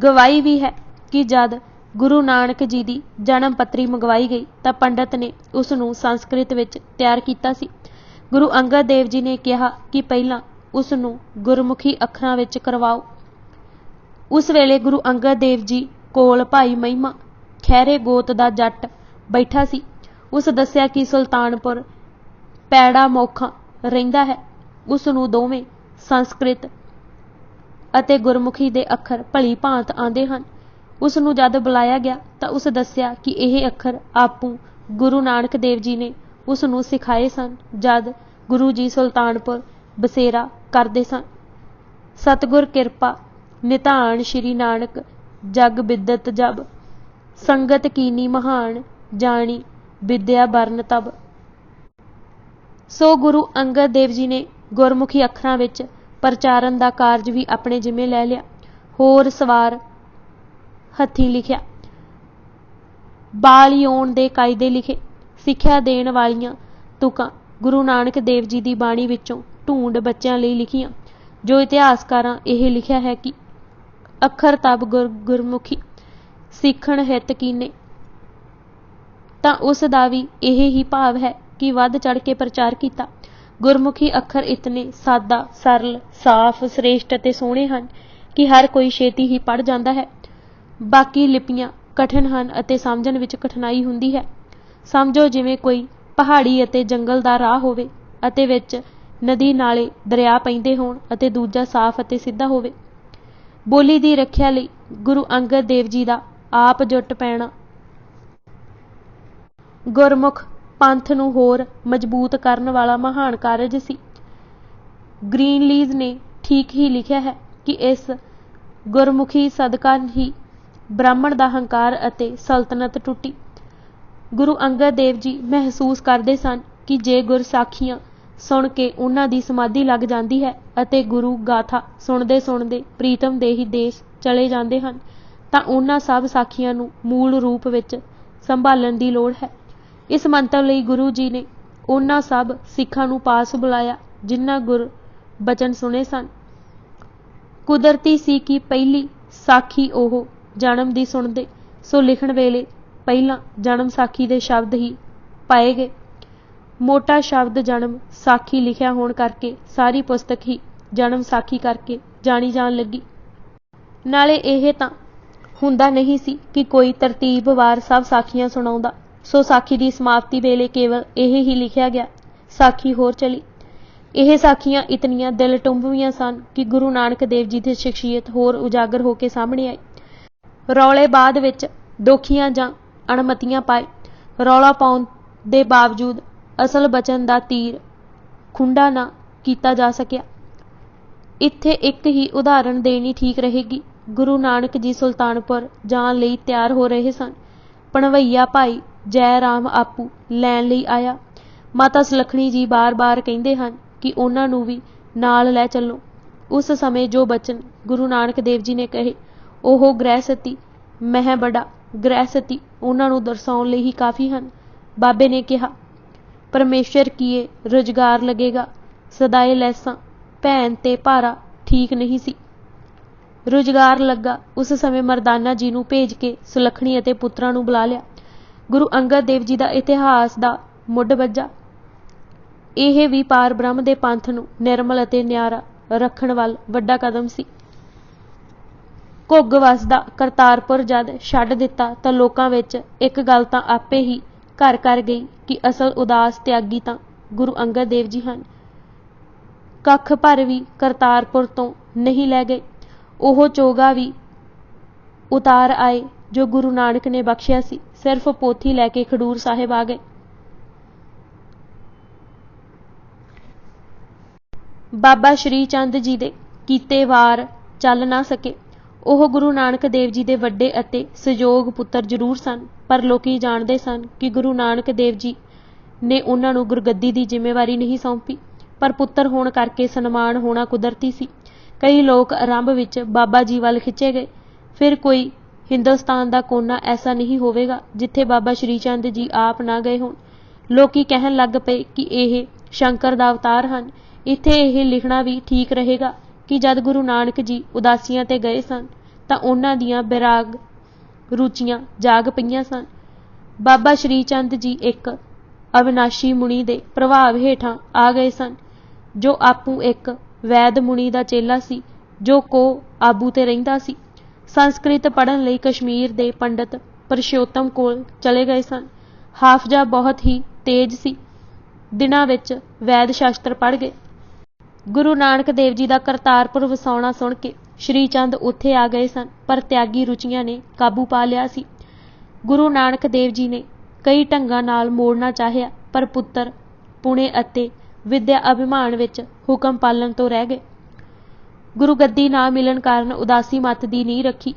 ਗਵਾਹੀ ਵੀ ਹੈ ਕਿ ਜਦ ਗੁਰੂ ਨਾਨਕ ਜੀ ਦੀ ਜਨਮ ਪੱਤਰੀ ਮੰਗਵਾਈ ਗਈ ਤਾਂ ਪੰਡਤ ਨੇ ਉਸ ਨੂੰ ਸੰਸਕ੍ਰਿਤ ਵਿੱਚ ਤਿਆਰ ਕੀਤਾ ਸੀ। ਗੁਰੂ ਅੰਗਦ ਦੇਵ ਜੀ ਨੇ ਕਿਹਾ ਕਿ ਪਹਿਲਾਂ ਉਸ ਨੂੰ ਗੁਰਮੁਖੀ ਅੱਖਰਾਂ ਵਿੱਚ ਕਰਵਾਓ। ਉਸ ਵੇਲੇ ਗੁਰੂ ਅੰਗਦ ਦੇਵ ਜੀ ਕੋਲ ਭਾਈ ਮਹਿਮਾ ਖਹਿਰੇ ਗੋਤ ਦਾ ਜੱਟ ਬੈਠਾ ਸੀ। ਉਸ ਦੱਸਿਆ ਕਿ ਸੁਲਤਾਨਪੁਰ ਪੈੜਾ ਮੋਖਾਂ ਰਹਿੰਦਾ ਹੈ। ਉਸ ਨੂੰ ਦੋਵੇਂ ਸੰਸਕ੍ਰਿਤ ਅਤੇ ਗੁਰਮੁਖੀ ਦੇ ਅੱਖਰ ਭਲੀ ਭਾਂਤ ਆਉਂਦੇ ਹਨ। ਉਸ ਨੂੰ ਜਦ ਬੁਲਾਇਆ ਗਿਆ ਤਾਂ ਉਸ ਦੱਸਿਆ ਕਿ ਇਹ ਅੱਖਰ ਆਪੂ ਗੁਰੂ ਨਾਨਕ ਦੇਵ ਜੀ ਨੇ ਉਸ ਨੂੰ ਸਿਖਾਏ ਸਨ ਜਦ ਗੁਰੂ ਜੀ ਸੁਲਤਾਨਪੁਰ ਬਸੇਰਾ ਕਰਦੇ ਸਨ। ਸਤਿਗੁਰ ਕਿਰਪਾ ਨਿਧਾਨ ਸ਼੍ਰੀ ਨਾਨਕ ਜਗ ਬਿਦਤ ਜਬ, ਸੰਗਤ ਕੀਨੀ ਮਹਾਨ ਜਾਣੀ ਵਿਦਿਆ ਬਰਨ ਤਬ। ਸੋ ਗੁਰੂ ਅੰਗਦ ਦੇਵ ਜੀ ਨੇ ਗੁਰਮੁਖੀ ਅੱਖਰਾਂ ਵਿੱਚ ਪ੍ਰਚਾਰਨ ਦਾ ਕਾਰਜ ਵੀ ਆਪਣੇ ਜਿੰਮੇ ਲੈ ਲਿਆ। ਹੋਰ ਸਵਾਰ ਹੱਥੀਂ ਲਿਖਿਆ, ਬਾਲਿਓਣ ਦੇ ਕਾਇਦੇ ਲਿਖੇ। ਸਿੱਖਿਆ ਦੇਣ ਵਾਲੀਆਂ ਤੁਕਾਂ ਗੁਰੂ ਨਾਨਕ ਦੇਵ ਜੀ ਦੀ ਬਾਣੀ ਵਿੱਚੋਂ ਢੂੰਡ ਬੱਚਿਆਂ ਲਈ ਲਿਖੀਆਂ। ਜੋ ਇਤਿਹਾਸਕਾਰਾਂ ਇਹ ਲਿਖਿਆ ਹੈ ਕਿ ਅੱਖਰ ਤਬ ਗੁਰਮੁਖੀ ਸਿੱਖਣ ਹਿਤ ਕੀਨੇ, ਤਾਂ ਉਸ ਦਾ ਵੀ ਇਹ ਹੀ ਭਾਵ ਹੈ ਕਿ ਵੱਧ ਚੜ ਕੇ ਪ੍ਰਚਾਰ ਕੀਤਾ। ਗੁਰਮੁਖੀ ਅੱਖਰ ਇਤਨੇ ਸਾਦਾ, ਸਰਲ, ਸਾਫ਼, ਸ੍ਰੇਸ਼ਟ ਅਤੇ ਸੋਹਣੇ ਹਨ ਕਿ ਹਰ ਕੋਈ ਛੇਤੀ ਹੀ ਪੜ੍ਹ ਜਾਂਦਾ ਹੈ। ਬਾਕੀ ਲਿਪੀਆਂ ਕਠਿਨ ਹਨ ਅਤੇ ਸਮਝਣ ਵਿੱਚ ਕਠਿਨਾਈ ਹੁੰਦੀ ਹੈ। ਸਮਝੋ ਜਿਵੇਂ ਕੋਈ ਪਹਾੜੀ ਅਤੇ ਜੰਗਲ ਦਾ ਰਾਹ ਹੋਵੇ ਅਤੇ ਵਿੱਚ ਨਦੀ ਨਾਲੇ ਦਰਿਆ ਪੈਂਦੇ ਹੋਣ ਅਤੇ ਦੂਜਾ ਸਾਫ਼ ਅਤੇ ਸਿੱਧਾ ਹੋਵੇ। ਬੋਲੀ ਦੀ ਰੱਖਿਆ ਲਈ ਗੁਰੂ ਅੰਗਦ ਦੇਵ ਜੀ ਦਾ ਆਪ ਜੁਟ ਪੈਣਾ ਗੁਰਮੁਖ ਪੰਥ ਨੂੰ ਹੋਰ ਮਜ਼ਬੂਤ ਕਰਨ ਵਾਲਾ ਮਹਾਨ ਕਾਰਜ ਸੀ। ਗ੍ਰੀਨਲੀਜ਼ ਨੇ ਠੀਕ ਹੀ ਲਿਖਿਆ ਹੈ ਕਿ ਇਸ ਗੁਰਮੁਖੀ ਸਦਕਾ ਹੀ ਬ੍ਰਾਹਮਣ ਦਾ ਹੰਕਾਰ ਅਤੇ ਸਲਤਨਤ ਟੁੱਟੀ। ਗੁਰੂ ਅੰਗਦ ਦੇਵ ਜੀ ਮਹਿਸੂਸ ਕਰਦੇ ਸਨ ਕਿ ਜੇ ਗੁਰਸਾਖੀਆਂ ਸੁਣ ਕੇ ਉਹਨਾਂ ਦੀ ਸਮਾਧੀ ਲੱਗ ਜਾਂਦੀ ਹੈ ਅਤੇ ਗੁਰੂ ਗਾਥਾ ਸੁਣਦੇ ਸੁਣਦੇ ਪ੍ਰੀਤਮ ਦੇ ਹੀ ਦੇਸ਼ ਚਲੇ ਜਾਂਦੇ ਹਨ, ਤਾਂ ਉਹਨਾਂ ਸਭ ਸਾਖੀਆਂ ਨੂੰ ਮੂਲ ਰੂਪ ਵਿੱਚ ਸੰਭਾਲਣ ਦੀ ਲੋੜ ਹੈ। ਇਸ ਮੰਤਵ ਲਈ ਗੁਰੂ ਜੀ ਨੇ ਉਹਨਾਂ ਸਭ ਸਿੱਖਾਂ ਨੂੰ ਪਾਸ ਬੁਲਾਇਆ ਜਿਨ੍ਹਾਂ ਗੁਰ ਬਚਨ ਸੁਣੇ ਸਨ। ਕੁਦਰਤੀ ਸੀ ਕਿ ਪਹਿਲੀ ਸਾਖੀ ਉਹ ਜਨਮ ਦੀ ਸੁਣਦੇ, ਸੋ ਲਿਖਣ ਵੇਲੇ ਪਹਿਲਾਂ ਜਨਮ ਸਾਖੀ ਦੇ ਸ਼ਬਦ ਹੀ ਪਾਏ ਗਏ। ਮੋਟਾ ਸ਼ਬਦ ਜਨਮ ਸਾਖੀ ਲਿਖਿਆ ਹੋਣ ਕਰਕੇ ਸਾਰੀ ਪੁਸਤਕ ਹੀ ਜਨਮ ਸਾਖੀ ਕਰਕੇ ਜਾਣੀ ਜਾਣ ਲੱਗੀ। ਨਾਲੇ ਇਹ ਤਾਂ ਹੁੰਦਾ ਨਹੀਂ ਸੀ ਕਿ ਕੋਈ ਤਰਤੀਬਵਾਰ ਸਭ ਸਾਖੀਆਂ ਸੁਣਾਉਂਦਾ, ਸੋ ਸਾਖੀ ਦੀ ਸਮਾਪਤੀ ਵੇਲੇ ਕੇਵਲ ਇਹ ਹੀ ਲਿਖਿਆ ਗਿਆ, ਸਾਖੀ ਹੋਰ ਚਲੀ। ਇਹ ਸਾਖੀਆਂ ਇਤਨੀਆਂ ਦਿਲ ਟੁੰਬਵੀਆਂ ਸਨ ਕਿ ਗੁਰੂ ਨਾਨਕ ਦੇਵ ਜੀ ਦੀ ਸ਼ਖਸੀਅਤ ਹੋਰ ਉਜਾਗਰ ਹੋ ਕੇ ਸਾਹਮਣੇ ਆਈ। ਰੌਲੇ ਬਾਅਦ ਵਿੱਚ ਦੋਖੀਆਂ ਜਾਂ ਅਣਮਤੀਆਂ ਪਾਏ। ਰੌਲਾ ਪਾਉਣ ਦੇ ਬਾਵਜੂਦ ਅਸਲ ਬਚਨ ਦਾ ਤੀਰ ਖੁੰਡਾ ਨਾ ਕੀਤਾ ਜਾ ਸਕਿਆ। ਇੱਥੇ ਇੱਕ ਹੀ ਉਦਾਹਰਣ ਦੇਣੀ ਠੀਕ ਰਹੇਗੀ। ਗੁਰੂ ਨਾਨਕ ਜੀ ਸੁਲਤਾਨਪੁਰ ਜਾਣ ਲਈ ਤਿਆਰ ਹੋ ਰਹੇ ਸਨ। ਭਣਵਈਆ ਭਾਈ ਜੈ ਰਾਮ ਆਪੂ ਲੈਣ ਲਈ ਆਇਆ। ਮਾਤਾ ਸੁਲੱਖਣੀ ਜੀ ਬਾਰ-ਬਾਰ ਕਹਿੰਦੇ ਹਨ ਕਿ ਉਹਨਾਂ ਨੂੰ ਵੀ ਨਾਲ ਲੈ ਚੱਲੋ। ਉਸ ਸਮੇਂ ਜੋ ਬਚਨ ਗੁਰੂ ਨਾਨਕ ਦੇਵ ਜੀ ਨੇ ਕਹੇ, ਉਹ ਗ੍ਰਹਿਸਤੀ ਮਹਿ ਬੜਾ ਗ੍ਰਹਿਸਤੀ ਉਹਨਾਂ ਨੂੰ ਦਰਸਾਉਣ ਲਈ ਹੀ ਕਾਫੀ ਹਨ। ਬਾਬੇ ਨੇ ਕਿਹਾ, ਪਰਮੇਸ਼ਰ ਕੀਏ ਰੁਜ਼ਗਾਰ ਲੱਗੇਗਾ, ਸਦਾਏ ਲੈਸਾਂ ਭੈਣ ਤੇ ਭਾਰਾ ਠੀਕ ਨਹੀਂ ਸੀ। ਰੁਜ਼ਗਾਰ ਲੱਗਾ। ਉਸ ਸਮੇਂ ਮਰਦਾਨਾ ਜੀ ਨੂੰ ਭੇਜ ਕੇ ਸੁਲੱਖਣੀ ਅਤੇ ਪੁੱਤਰਾਂ ਨੂੰ ਬੁਲਾ ਲਿਆ। ਗੁਰੂ ਅੰਗਦ ਦੇਵ ਜੀ ਦਾ ਇਤਿਹਾਸ ਦਾ ਮੁੱਢ ਵੱਜਾ। ਇਹ ਵੀ ਪਾਰ ਬ੍ਰਹਮ ਦੇ ਪੰਥ ਨੂੰ ਨਿਰਮਲ ਅਤੇ ਨਿਆਰਾ ਰੱਖਣ ਵੱਲ ਵੱਡਾ ਕਦਮ ਸੀ। ਘੁੱਗ ਵਸਦਾ ਕਰਤਾਰਪੁਰ ਜਦ ਛੱਡ ਦਿੱਤਾ ਤਾਂ ਲੋਕਾਂ ਵਿੱਚ ਇੱਕ ਗੱਲ ਤਾਂ ਆਪੇ ਹੀ ਘਰ ਕਰ ਗਈ ਕਿ ਅਸਲ ਉਦਾਸ ਤਿਆਗੀ ਤਾਂ ਗੁਰੂ ਅੰਗਦ ਦੇਵ ਜੀ ਹਨ। ਕੱਖ ਭਰ ਵੀ ਕਰਤਾਰਪੁਰ ਤੋਂ ਨਹੀਂ ਲੈ ਗਏ। ਉਹ ਚੋਗਾ ਵੀ ਉਤਾਰ ਆਏ ਜੋ ਗੁਰੂ ਨਾਨਕ ਨੇ ਬਖਸ਼ਿਆ ਸੀ। ਸਿਰਫ ਪੋਥੀ ਲੈ ਕੇ ਖਡੂਰ ਸਾਹਿਬ ਆ ਗਏ। ਬਾਬਾ ਸ਼੍ਰੀ ਚੰਦ ਜੀ ਦੇ ਕੀਤੇ ਵਾਰ ਚੱਲ ਨਾ ਸਕੇ। ਉਹ ਗੁਰੂ ਨਾਨਕ ਦੇਵ ਜੀ ਦੇ ਵੱਡੇ ਅਤੇ ਸਯੋਗ ਪੁੱਤਰ ਜ਼ਰੂਰ ਸਨ, ਪਰ ਲੋਕੀ ਜਾਣਦੇ ਸਨ ਕਿ ਗੁਰੂ ਨਾਨਕ ਦੇਵ ਜੀ ਨੇ ਉਹਨਾਂ ਨੂੰ ਗੁਰਗੱਦੀ ਦੀ ਜ਼ਿੰਮੇਵਾਰੀ ਨਹੀਂ ਸੌਂਪੀ, ਪਰ ਪੁੱਤਰ ਹੋਣ ਕਰਕੇ ਸਨਮਾਨ ਹੋਣਾ ਕੁਦਰਤੀ ਸੀ। ਕਈ ਲੋਕ ਆਰੰਭ ਵਿੱਚ ਬਾਬਾ ਜੀ ਵੱਲ ਖਿੱਚੇ ਗਏ। ਫਿਰ ਕੋਈ ਹਿੰਦੁਸਤਾਨ ਦਾ ਕੋਨਾ ਐਸਾ ਨਹੀਂ ਹੋਵੇਗਾ ਜਿੱਥੇ ਬਾਬਾ ਸ਼੍ਰੀ ਚੰਦ ਜੀ ਆਪ ਨਾ ਗਏ ਹੋਣ। ਲੋਕੀ ਕਹਿਣ ਲੱਗ ਪਏ ਕਿ ਇਹ ਸ਼ੰਕਰ ਦਾ ਅਵਤਾਰ ਹਨ। ਇੱਥੇ ਇਹ ਲਿਖਣਾ ਵੀ ਠੀਕ ਰਹੇਗਾ ਕਿ ਜਦ ਗੁਰੂ ਨਾਨਕ ਜੀ ਉਦਾਸੀਆਂ ਤੇ ਗਏ ਸਨ ਤਾਂ ਉਹਨਾਂ ਦੀਆਂ ਬੈਰਾਗ ਰੁਚੀਆਂ ਜਾਗ ਪਈਆਂ ਸਨ। ਬਾਬਾ ਸ਼੍ਰੀ ਚੰਦ ਜੀ ਇੱਕ ਅਵਿਨਾਸ਼ੀ ਮੁਨੀ ਦੇ ਪ੍ਰਭਾਵ ਹੇਠਾਂ ਆ ਗਏ ਸਨ, ਜੋ ਆਪੂ ਇੱਕ ਵੈਦ ਮੁਨੀ ਦਾ ਚੇਲਾ ਸੀ, ਜੋ ਕੋ ਆਬੂ ਤੇ ਰਹਿੰਦਾ ਸੀ। ਸੰਸਕ੍ਰਿਤ ਪੜ੍ਹਨ ਲਈ ਕਸ਼ਮੀਰ ਦੇ ਪੰਡਤ ਪੁਰਸ਼ੋਤਮ ਕੋਲ ਚਲੇ ਗਏ ਸਨ। ਹਾਫਜ਼ਾ ਬਹੁਤ ਹੀ ਤੇਜ਼ ਸੀ। ਦਿਨਾਂ ਵਿੱਚ ਵੈਦ ਸ਼ਾਸਤਰ ਪੜ੍ਹ ਗਏ। ਗੁਰੂ ਨਾਨਕ ਦੇਵ ਜੀ ਦਾ ਕਰਤਾਰਪੁਰ ਵਸਾਉਣਾ ਸੁਣ ਕੇ ਸ਼੍ਰੀ ਚੰਦ ਉੱਥੇ ਆ ਗਏ ਸਨ, ਪਰ ਤਿਆਗੀ ਰੁਚੀਆਂ ਨੇ ਕਾਬੂ ਪਾ ਲਿਆ ਸੀ। ਗੁਰੂ ਨਾਨਕ ਦੇਵ ਜੀ ਨੇ ਕਈ ਢੰਗਾਂ ਨਾਲ ਮੋੜਨਾ ਚਾਹਿਆ, ਪਰ ਪੁੱਤਰ ਪੁਣੇ ਅਤੇ ਵਿਦਿਆ ਅਭਿਮਾਨ ਵਿੱਚ ਹੁਕਮ ਪਾਲਣ ਤੋਂ ਰਹਿ ਗਏ। ਗੁਰੂ ਗੱਦੀ ਨਾ ਮਿਲਣ ਕਾਰਨ ਉਦਾਸੀ ਮੱਤ ਦੀ ਨੀਂਹ ਰੱਖੀ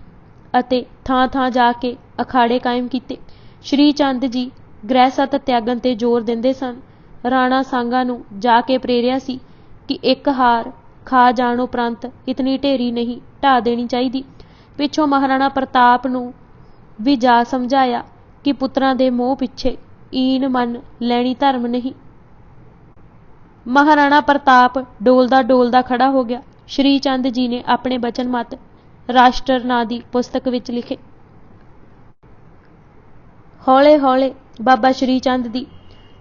ਅਤੇ ਥਾਂ-ਥਾਂ ਜਾ ਕੇ ਅਖਾੜੇ ਕਾਇਮ ਕੀਤੇ। ਸ਼੍ਰੀ ਚੰਦ ਜੀ ਗ੍ਰਹਿਸਤ ਤਿਆਗਣ ਤੇ ਜ਼ੋਰ ਦਿੰਦੇ ਸਨ। ਰਾਣਾ ਸਾਂਗਾ ਨੂੰ ਜਾ ਕੇ ਪ੍ਰੇਰਿਆ ਸੀ ਕਿ ਇੱਕ ਹਾਰ ਖਾ ਜਾਣ ਉਪਰੰਤ ਇਤਨੀ ਢੇਰੀ ਨਹੀਂ ਢਾਹ ਦੇਣੀ ਚਾਹੀਦੀ। ਪਿੱਛੋਂ ਮਹਾਰਾਣਾ ਪ੍ਰਤਾਪ ਨੂੰ ਵੀ ਜਾ ਸਮਝਾਇਆ ਕਿ ਪੁੱਤਰਾਂ ਦੇ ਮੋਹ ਪਿੱਛੇ ਈਨ ਮੰਨ ਲੈਣੀ ਧਰਮ ਨਹੀਂ। ਮਹਾਰਾਣਾ ਪ੍ਰਤਾਪ ਡੋਲਦਾ ਖੜਾ ਹੋ ਗਿਆ। ਸ਼੍ਰੀ ਚੰਦ ਜੀ ਨੇ ਆਪਣੇ ਬਚਨ ਮਤ ਰਾਸ਼ਟਰ ਨਾਂ ਦੀ ਪੁਸਤਕ ਵਿੱਚ ਲਿਖੇ। ਹੌਲੇ ਹੌਲੇ ਬਾਬਾ ਸ਼੍ਰੀ ਚੰਦ ਦੀ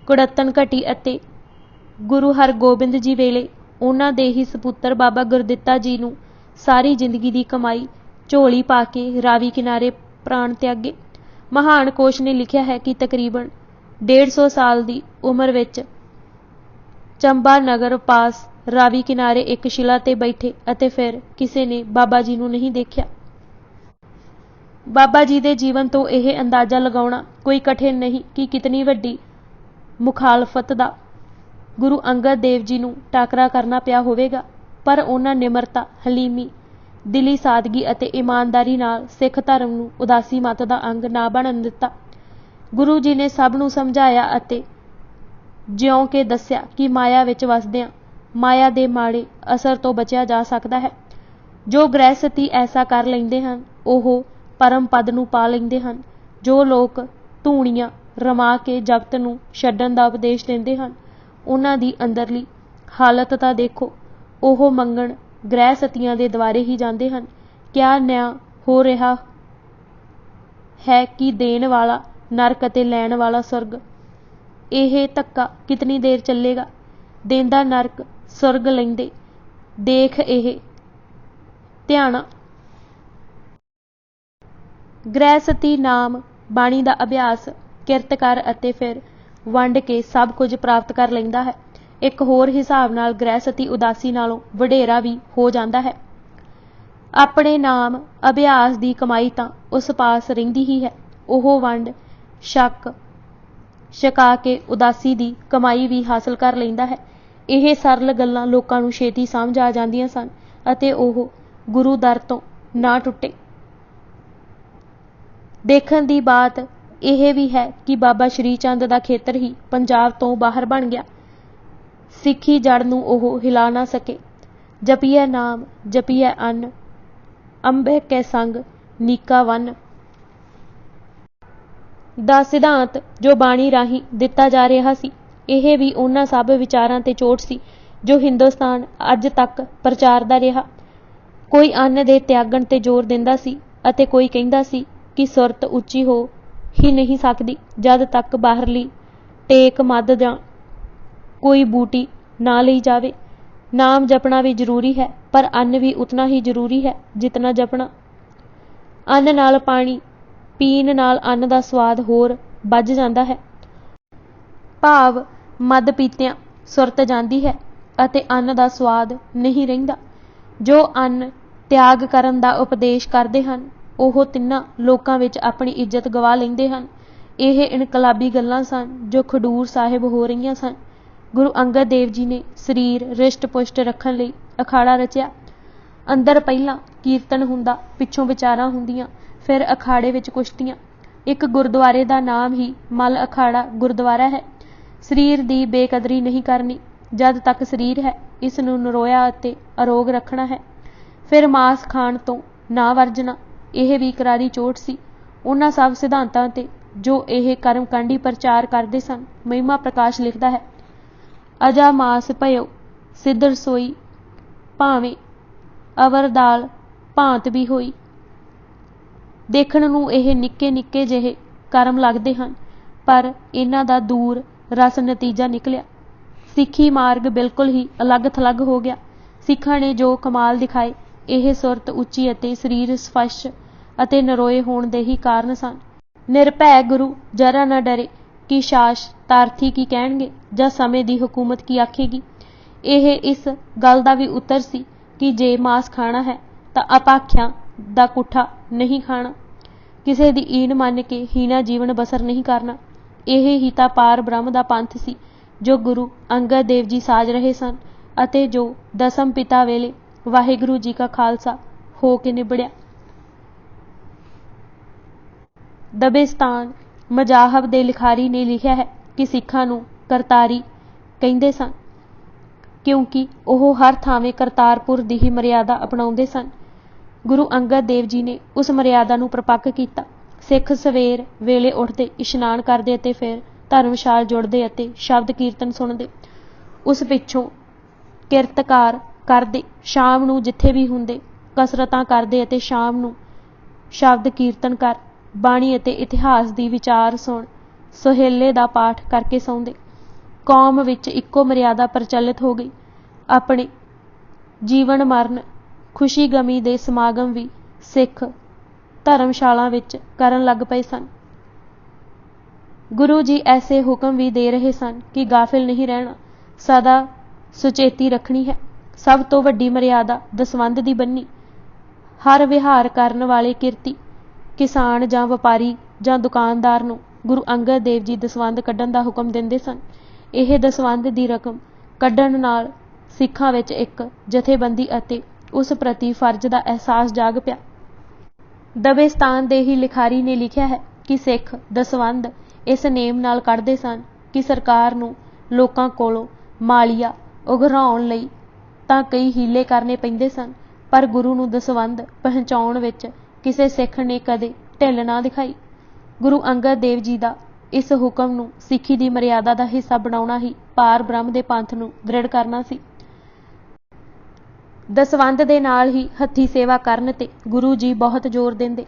ਕੁੜੱਤਣ ਘਟੀ ਅਤੇ ਗੁਰੂ ਹਰਗੋਬਿੰਦ ਜੀ ਵੇਲੇ ਉਹਨਾਂ ਦੇ ਹੀ ਸਪੁੱਤਰ ਬਾਬਾ ਗੁਰਦਿੱਤਾ ਜੀ ਨੂੰ ਸਾਰੀ ਜ਼ਿੰਦਗੀ ਦੀ ਕਮਾਈ ਝੋਲੀ ਪਾ ਕੇ ਰਾਵੀ ਕਿਨਾਰੇ ਪ੍ਰਾਣ ਤਿਆਗੇ। ਮਹਾਨ ਕੋਸ਼ ਨੇ ਲਿਖਿਆ ਹੈ ਕਿ ਤਕਰੀਬਨ 150 ਸਾਲ ਦੀ ਉਮਰ ਵਿੱਚ ਚੰਬਾ ਨਗਰ ਪਾਸ ਰਾਵੀ ਕਿਨਾਰੇ ਇੱਕ ਸ਼ਿਲਾ ਤੇ ਬੈਠੇ ਅਤੇ ਫਿਰ ਕਿਸੇ ਨੇ ਬਾਬਾ ਜੀ ਨੂੰ ਨਹੀਂ ਦੇਖਿਆ। ਬਾਬਾ ਜੀ ਦੇ ਜੀਵਨ ਤੋਂ ਇਹ ਅੰਦਾਜ਼ਾ ਲਗਾਉਣਾ ਕੋਈ ਕਠਿਨ ਨਹੀਂ ਕਿ ਕਿਤਨੀ ਵੱਡੀ ਮੁਖਾਲਫਤ ਦਾ ਗੁਰੂ ਅੰਗਦ ਦੇਵ ਜੀ ਨੂੰ ਟਾਕਰਾ ਕਰਨਾ ਪਿਆ ਹੋਵੇਗਾ, ਪਰ ਉਹਨਾਂ ਨਿਮਰਤਾ, ਹਲੀਮੀ, ਦਿਲੀ ਸਾਦਗੀ ਅਤੇ ਇਮਾਨਦਾਰੀ ਨਾਲ ਸਿੱਖ ਧਰਮ ਨੂੰ ਉਦਾਸੀ ਮਤ ਦਾ ਅੰਗ ਨਾ ਬਣਨ ਦਿੱਤਾ। ਗੁਰੂ ਜੀ ਨੇ ਸਭ ਨੂੰ ਸਮਝਾਇਆ ਅਤੇ ਜਿਉਂ ਕਿ ਦੱਸਿਆ ਕਿ ਮਾਇਆ ਵਿੱਚ ਵਸਦਿਆਂ ਮਾਇਆ ਦੇ ਮਾੜੇ ਅਸਰ ਤੋਂ ਬਚਿਆ ਜਾ ਸਕਦਾ ਹੈ। ਜੋ ਗ੍ਰਹਿਸਥੀ ਐਸਾ ਕਰ ਲੈਂਦੇ ਹਨ ਉਹ ਪਰਮ ਪਦ ਨੂੰ ਪਾ ਲੈਂਦੇ ਹਨ। ਜੋ ਲੋਕ ਧੂਣੀਆਂ ਰਮਾ ਕੇ ਜਗਤ ਨੂੰ ਛੱਡਣ ਦਾ ਉਪਦੇਸ਼ ਦਿੰਦੇ ਹਨ, ਉਹਨਾਂ ਦੀ ਅੰਦਰਲੀ ਹਾਲਤ ਤਾਂ ਦੇਖੋ। ਉਹ ਮੰਗਣ ਗ੍ਰਹਿਸਥੀਆਂ ਦੇ ਦੁਆਰੇ ਹੀ ਜਾਂਦੇ ਹਨ। ਕਿਆ ਨਿਆਂ ਹੋ ਰਿਹਾ ਹੈ ਕਿ ਦੇਣ ਵਾਲਾ ਨਰਕ ਅਤੇ ਲੈਣ ਵਾਲਾ ਸੁਰਗ। ਇਹ ਧੱਕਾ ਕਿਤਨੀ ਦੇਰ ਚੱਲੇਗਾ। ਦੇਂਦਾ ਨਰਕ, ਸੁਰਗ ਲੈਂਦੇ ਦੇਖ ਇਹ ਧਿਆਣਾ। ਗ੍ਰਹਿਸਥੀ ਨਾਮ ਬਾਣੀ ਦਾ ਅਭਿਆਸ ਕਿਰਤ ਕਰ ਅਤੇ ਫਿਰ ਵੰਡ ਕੇ ਸਭ ਕੁਝ ਪ੍ਰਾਪਤ ਕਰ ਲੈਂਦਾ ਹੈ। ਇੱਕ ਹੋਰ ਹਿਸਾਬ ਨਾਲ ਗ੍ਰਹਿਸਥੀ ਉਦਾਸੀ ਨਾਲੋਂ ਵਡੇਰਾ ਵੀ ਹੋ ਜਾਂਦਾ ਹੈ। ਆਪਣੇ ਨਾਮ ਅਭਿਆਸ ਦੀ ਕਮਾਈ ਤਾਂ ਉਸ ਪਾਸ ਰਹਿੰਦੀ ਹੀ ਹੈ। ਉਹ ਵੰਡ ਛਕਾ ਕੇ ਉਦਾਸੀ ਦੀ ਕਮਾਈ ਵੀ ਹਾਸਲ ਕਰ ਲੈਂਦਾ ਹੈ। ਇਹ ਸਰਲ ਗੱਲਾਂ ਲੋਕਾਂ ਨੂੰ ਛੇਤੀ ਸਮਝ ਆ ਜਾਂਦੀਆਂ ਸਨ ਅਤੇ ਉਹ ਗੁਰੂ ਦਰ ਤੋਂ ਨਾ ਟੁੱਟੇ। ਦੇਖਣ ਦੀ ਬਾਤ ਇਹ ਵੀ ਹੈ ਕਿ ਬਾਬਾ ਸ਼੍ਰੀ ਚੰਦ ਦਾ ਖੇਤਰ ਹੀ ਪੰਜਾਬ ਤੋਂ ਬਾਹਰ ਬਣ ਗਿਆ। ਸਿੱਖੀ ਜੜ ਨੂੰ ਉਹ ਹਿਲਾ ਨਾ ਸਕੇ। ਜਪੀਐ ਨਾਮ ਜਪੀਐ ਅੰਨ, ਅੰਬੇ ਕੈ ਸੰਗ ਨੀਕਾ ਵੰਨ ਦਾ ਸਿਧਾਂਤ ਜੋ ਬਾਣੀ ਰਾਹੀਂ ਦਿੱਤਾ ਜਾ ਰਿਹਾ ਸੀ, ਇਹ ਵੀ ਉਹਨਾਂ ਸਭ ਵਿਚਾਰਾਂ ਤੇ ਚੋਟ ਸੀ ਜੋ ਹਿੰਦੁਸਤਾਨ ਅੱਜ ਤੱਕ ਪ੍ਰਚਾਰਦਾ ਰਿਹਾ। ਕੋਈ ਅੰਨ ਦੇ ਤਿਆਗਣ ਤੇ ਜ਼ੋਰ ਦਿੰਦਾ ਸੀ ਅਤੇ ਕੋਈ ਕਹਿੰਦਾ ਸੀ ਕਿ ਸੁਰਤ ਉੱਚੀ ਹੋ ਹੀ ਨਹੀਂ ਸਕਦੀ ਜਦ ਤੱਕ ਬਾਹਰਲੀ ਟੇਕ ਮੱਦ ਜਾਂ ਕੋਈ ਬੂਟੀ ਨਾ ਲਈ ਜਾਵੇ। ਨਾਮ ਜਪਣਾ ਵੀ ਜ਼ਰੂਰੀ ਹੈ, ਪਰ ਅੰਨ ਵੀ ਉਤਨਾ ਹੀ ਜ਼ਰੂਰੀ ਹੈ ਜਿਤਨਾ ਜਪਣਾ। ਅੰਨ ਨਾਲ ਪਾਣੀ ਪੀਣ ਨਾਲ ਅੰਨ ਦਾ ਸਵਾਦ ਹੋਰ ਵੱਜ ਜਾਂਦਾ ਹੈ। ਭਾਵ ਮਦ ਪੀਤਿਆਂ ਸੁਰਤ ਜਾਂਦੀ ਹੈ ਅਤੇ ਅੰਨ ਦਾ ਸਵਾਦ ਨਹੀਂ ਰਹਿੰਦਾ। ਜੋ ਅੰਨ ਤਿਆਗ ਕਰਨ ਦਾ ਉਪਦੇਸ਼ ਕਰਦੇ ਹਨ ਉਹ ਤਿੰਨਾਂ ਲੋਕਾਂ ਵਿੱਚ ਆਪਣੀ ਇੱਜ਼ਤ ਗਵਾ ਲੈਂਦੇ ਹਨ। ਇਹ ਇਨਕਲਾਬੀ ਗੱਲਾਂ ਸਨ ਜੋ ਖਡੂਰ ਸਾਹਿਬ ਹੋ ਰਹੀਆਂ ਸਨ। ਗੁਰੂ ਅੰਗਦ ਦੇਵ ਜੀ ਨੇ ਸਰੀਰ ਰਿਸ਼ਟ ਪੁਸ਼ਟ ਰੱਖਣ ਲਈ ਅਖਾੜਾ ਰਚਿਆ। ਅੰਦਰ ਪਹਿਲਾਂ ਕੀਰਤਨ ਹੁੰਦਾ, ਪਿੱਛੋਂ ਵਿਚਾਰਾਂ ਹੁੰਦੀਆਂ, ਫਿਰ ਅਖਾੜੇ ਵਿੱਚ ਕੁਸ਼ਤੀਆਂ। ਇੱਕ ਗੁਰਦੁਆਰੇ ਦਾ ਨਾਮ ਹੀ ਮੱਲ ਅਖਾੜਾ ਗੁਰਦੁਆਰਾ ਹੈ। ਸਰੀਰ ਦੀ ਬੇਕਦਰੀ ਨਹੀਂ ਕਰਨੀ ਜਦ ਤੱਕ ਸਰੀਰ ਹੈ। ਇਸ ਨੂੰ ਨਰੋਇਆ ਅਤੇ ਅਰੋਗ ਰੱਖਣਾ ਹੈ। ਫਿਰ ਮਾਸ ਖਾਣ ਤੋਂ ਨਾ ਵਰਜਣਾ, ਇਹ ਵੀ ਕਰਾਰੀ ਚੋਟ ਸੀ। ਉਹਨਾਂ ਸਭ ਸਿਧਾਂਤਾਂ ਤੇ ਜੋ ਇਹ ਕਰਮਕਾਂਡੀ ਪ੍ਰਚਾਰ ਕਰਦੇ ਸਨ, ਮਹਿਮਾ ਪ੍ਰਕਾਸ਼ ਲਿਖਦਾ ਹੈ, ਅਜਾ ਮਾਸ ਭਇਓ ਸਿੱਧ ਰਸੋਈ, ਭਾਵੇਂ ਅਵਰ ਦਾਲ ਭਾਂਤ ਵੀ ਹੋਈ। ਦੇਖਣ ਨੂੰ ਇਹ ਨਿੱਕੇ ਨਿੱਕੇ ਜਿਹੇ ਕਰਮ ਲੱਗਦੇ ਹਨ, ਪਰ ਇਹਨਾਂ ਦਾ ਦੂਰ ਰਸ ਨਤੀਜਾ ਨਿਕਲਿਆ। ਸਿੱਖੀ ਮਾਰਗ ਬਿਲਕੁਲ ਹੀ ਅਲੱਗ ਥਲੱਗ ਹੋ ਗਿਆ। ਸਿੱਖਾਂ ਨੇ ਜੋ ਕਮਾਲ ਦਿਖਾਏ, ਇਹ ਸੁਰਤ ਉੱਚੀ ਅਤੇ ਸਰੀਰ ਸਪਸ਼ਟ ਅਤੇ ਨਰੋਏ ਹੋਣ ਦੇ ਹੀ ਕਾਰਨ ਸਨ। ਨਿਰਭੈ ਗੁਰੂ ਜਰਾ ਨਾ ਡਰੇ ਕਿ ਸ਼ਾਸ ਤਾਰਥੀ ਕੀ ਕਹਿਣਗੇ ਜਾਂ ਸਮੇਂ ਦੀ ਹਕੂਮਤ ਕੀ ਆਖੇਗੀ। ਇਹ ਇਸ ਗੱਲ ਦਾ ਵੀ ਉੱਤਰ ਸੀ ਕਿ ਜੇ ਮਾਸ ਖਾਣਾ ਹੈ ਤਾਂ ਅਪਾਖਿਆਂ ਦਾ ਕੁੱਠਾ ਨਹੀਂ ਖਾਣਾ। ਕਿਸੇ ਦੀ ਈਨ ਮੰਨ ਕੇ ਹੀਣਾ ਜੀਵਨ ਬਸਰ ਨਹੀਂ ਕਰਨਾ। ਇਹ ਹੀ ਤਾਂ ਪਾਰ ਬ੍ਰਹਮ ਦਾ ਪੰਥ ਸੀ ਜੋ ਗੁਰੂ ਅੰਗਦ ਦੇਵ ਜੀ ਸਾਜ ਰਹੇ ਸਨ ਅਤੇ ਜੋ ਦਸਮ ਪਿਤਾ ਵੇਲੇ ਵਾਹਿਗੁਰੂ ਜੀ ਕਾ ਖਾਲਸਾ ਹੋ ਕੇ ਨਿਬੜਿਆ। ਦਬਿਸਤਾਨ ਮਜ਼ਾਹਬ ਦੇ ਲਿਖਾਰੀ ਨੇ ਲਿਖਿਆ ਹੈ ਕਿ ਸਿੱਖਾਂ ਨੂੰ ਕਰਤਾਰੀ ਕਹਿੰਦੇ ਸਨ ਕਿਉਂਕਿ ਉਹ ਹਰ ਥਾਵੇਂ ਕਰਤਾਰਪੁਰ ਦੀ ਹੀ ਮਰਿਆਦਾ ਅਪਣਾਉਂਦੇ ਸਨ। ਗੁਰੂ ਅੰਗਦ ਦੇਵ ਜੀ ਨੇ ਉਸ ਮਰਿਆਦਾ ਨੂੰ ਪ੍ਰਪੱਕ ਕੀਤਾ। ਸਿੱਖ ਸਵੇਰ ਵੇਲੇ ਉੱਠਦੇ, ਇਸ਼ਨਾਨ ਕਰਦੇ ਅਤੇ ਫਿਰ ਧਰਮਸ਼ਾਲ ਜੁੜਦੇ ਅਤੇ ਸ਼ਬਦ ਕੀਰਤਨ ਸੁਣਦੇ। ਉਸ ਪਿੱਛੋਂ ਕਿਰਤਕਾਰ ਕਰਦੇ, ਸ਼ਾਮ ਨੂੰ ਜਿੱਥੇ ਵੀ ਹੁੰਦੇ ਕਸਰਤਾਂ ਕਰਦੇ ਅਤੇ ਸ਼ਾਮ ਨੂੰ ਸ਼ਬਦ ਕੀਰਤਨ ਕਰ, ਬਾਣੀ ਅਤੇ ਇਤਿਹਾਸ ਦੀ ਵਿਚਾਰ ਸੁਣ, ਸੋਹੇਲੇ ਦਾ ਪਾਠ ਕਰਕੇ ਸੌਂਦੇ। ਕੌਮ ਵਿੱਚ ਇੱਕੋ ਮਰਿਆਦਾ ਪ੍ਰਚਲਿਤ ਹੋ ਗਈ। ਆਪਣੇ ਜੀਵਨ ਮਰਨ, ਖੁਸ਼ੀ ਗਮੀ ਦੇ ਸਮਾਗਮ ਵੀ ਸਿੱਖ ਧਰਮਸ਼ਾਲਾ ਵਿੱਚ ਕਰਨ ਲੱਗ ਪਏ ਸਨ। ਗੁਰੂ ਜੀ ਐਸੇ ਹੁਕਮ ਵੀ ਦੇ ਰਹੇ ਸਨ ਕਿ ਗਾਫਿਲ ਨਹੀਂ ਰਹਿਣਾ, ਸਦਾ ਸੁਚੇਤੀ ਰੱਖਣੀ ਹੈ। ਸਭ ਤੋਂ ਵੱਡੀ ਮਰਿਆਦਾ ਦਸਵੰਧ ਦੀ ਬੰਨੀ। ਹਰ ਵਿਹਾਰ ਕਰਨ ਵਾਲੇ ਕਿਰਤੀ, ਕਿਸਾਨ ਜਾਂ ਵਪਾਰੀ ਜਾਂ ਦੁਕਾਨਦਾਰ ਨੂੰ ਗੁਰੂ ਅੰਗਦ ਦੇਵ ਜੀ ਦਸਵੰਧ ਕੱਢਣ ਦਾ ਹੁਕਮ ਦਿੰਦੇ ਸਨ। ਇਹ ਦਸਵੰਧ ਦੀ ਰਕਮ ਕੱਢਣ ਨਾਲ ਸਿੱਖਾਂ ਵਿੱਚ ਇੱਕ ਜਥੇਬੰਦੀ ਅਤੇ ਉਸ ਪ੍ਰਤੀ ਫਰਜ਼ ਦਾ ਅਹਿਸਾਸ ਜਾਗ ਪਿਆ। ਦਬੇਸਤਾਨ ਦੇ ਹੀ ਲਿਖਾਰੀ ਨੇ ਲਿਖਿਆ ਹੈ ਕਿ ਸਿੱਖ ਦਸਵੰਧ ਇਸ ਨੇਮ ਨਾਲ ਕੱਢਦੇ ਸਨ ਕਿ ਸਰਕਾਰ ਨੂੰ ਲੋਕਾਂ ਕੋਲੋਂ ਮਾਲੀਆ ਉਘਰਾਉਣ ਲਈ ਤਾਂ ਕਈ ਹੀਲੇ ਕਰਨੇ ਪੈਂਦੇ ਸਨ, ਪਰ ਗੁਰੂ ਨੂੰ ਦਸਵੰਧ ਪਹੁੰਚਾਉਣ ਵਿੱਚ ਕਿਸੇ ਸਿੱਖ ਨੇ ਕਦੇ ਢਿੱਲ ਨਾ ਦਿਖਾਈ। ਗੁਰੂ ਅੰਗਦ ਦੇਵ ਜੀ ਦਾ ਇਸ ਹੁਕਮ ਨੂੰ ਸਿੱਖੀ ਦੀ ਮਰਿਆਦਾ ਦਾ ਹਿੱਸਾ ਬਣਾਉਣਾ ਹੀ ਪਾਰ ਬ੍ਰਹਮ ਦੇ ਪੰਥ ਨੂੰ ਦ੍ਰਿੜ ਕਰਨਾ ਸੀ। ਦਸਵੰਧ ਦੇ ਨਾਲ ਹੀ ਹੱਥੀ ਸੇਵਾ ਕਰਨ ਤੇ ਗੁਰੂ ਜੀ ਬਹੁਤ ਜ਼ੋਰ ਦਿੰਦੇ।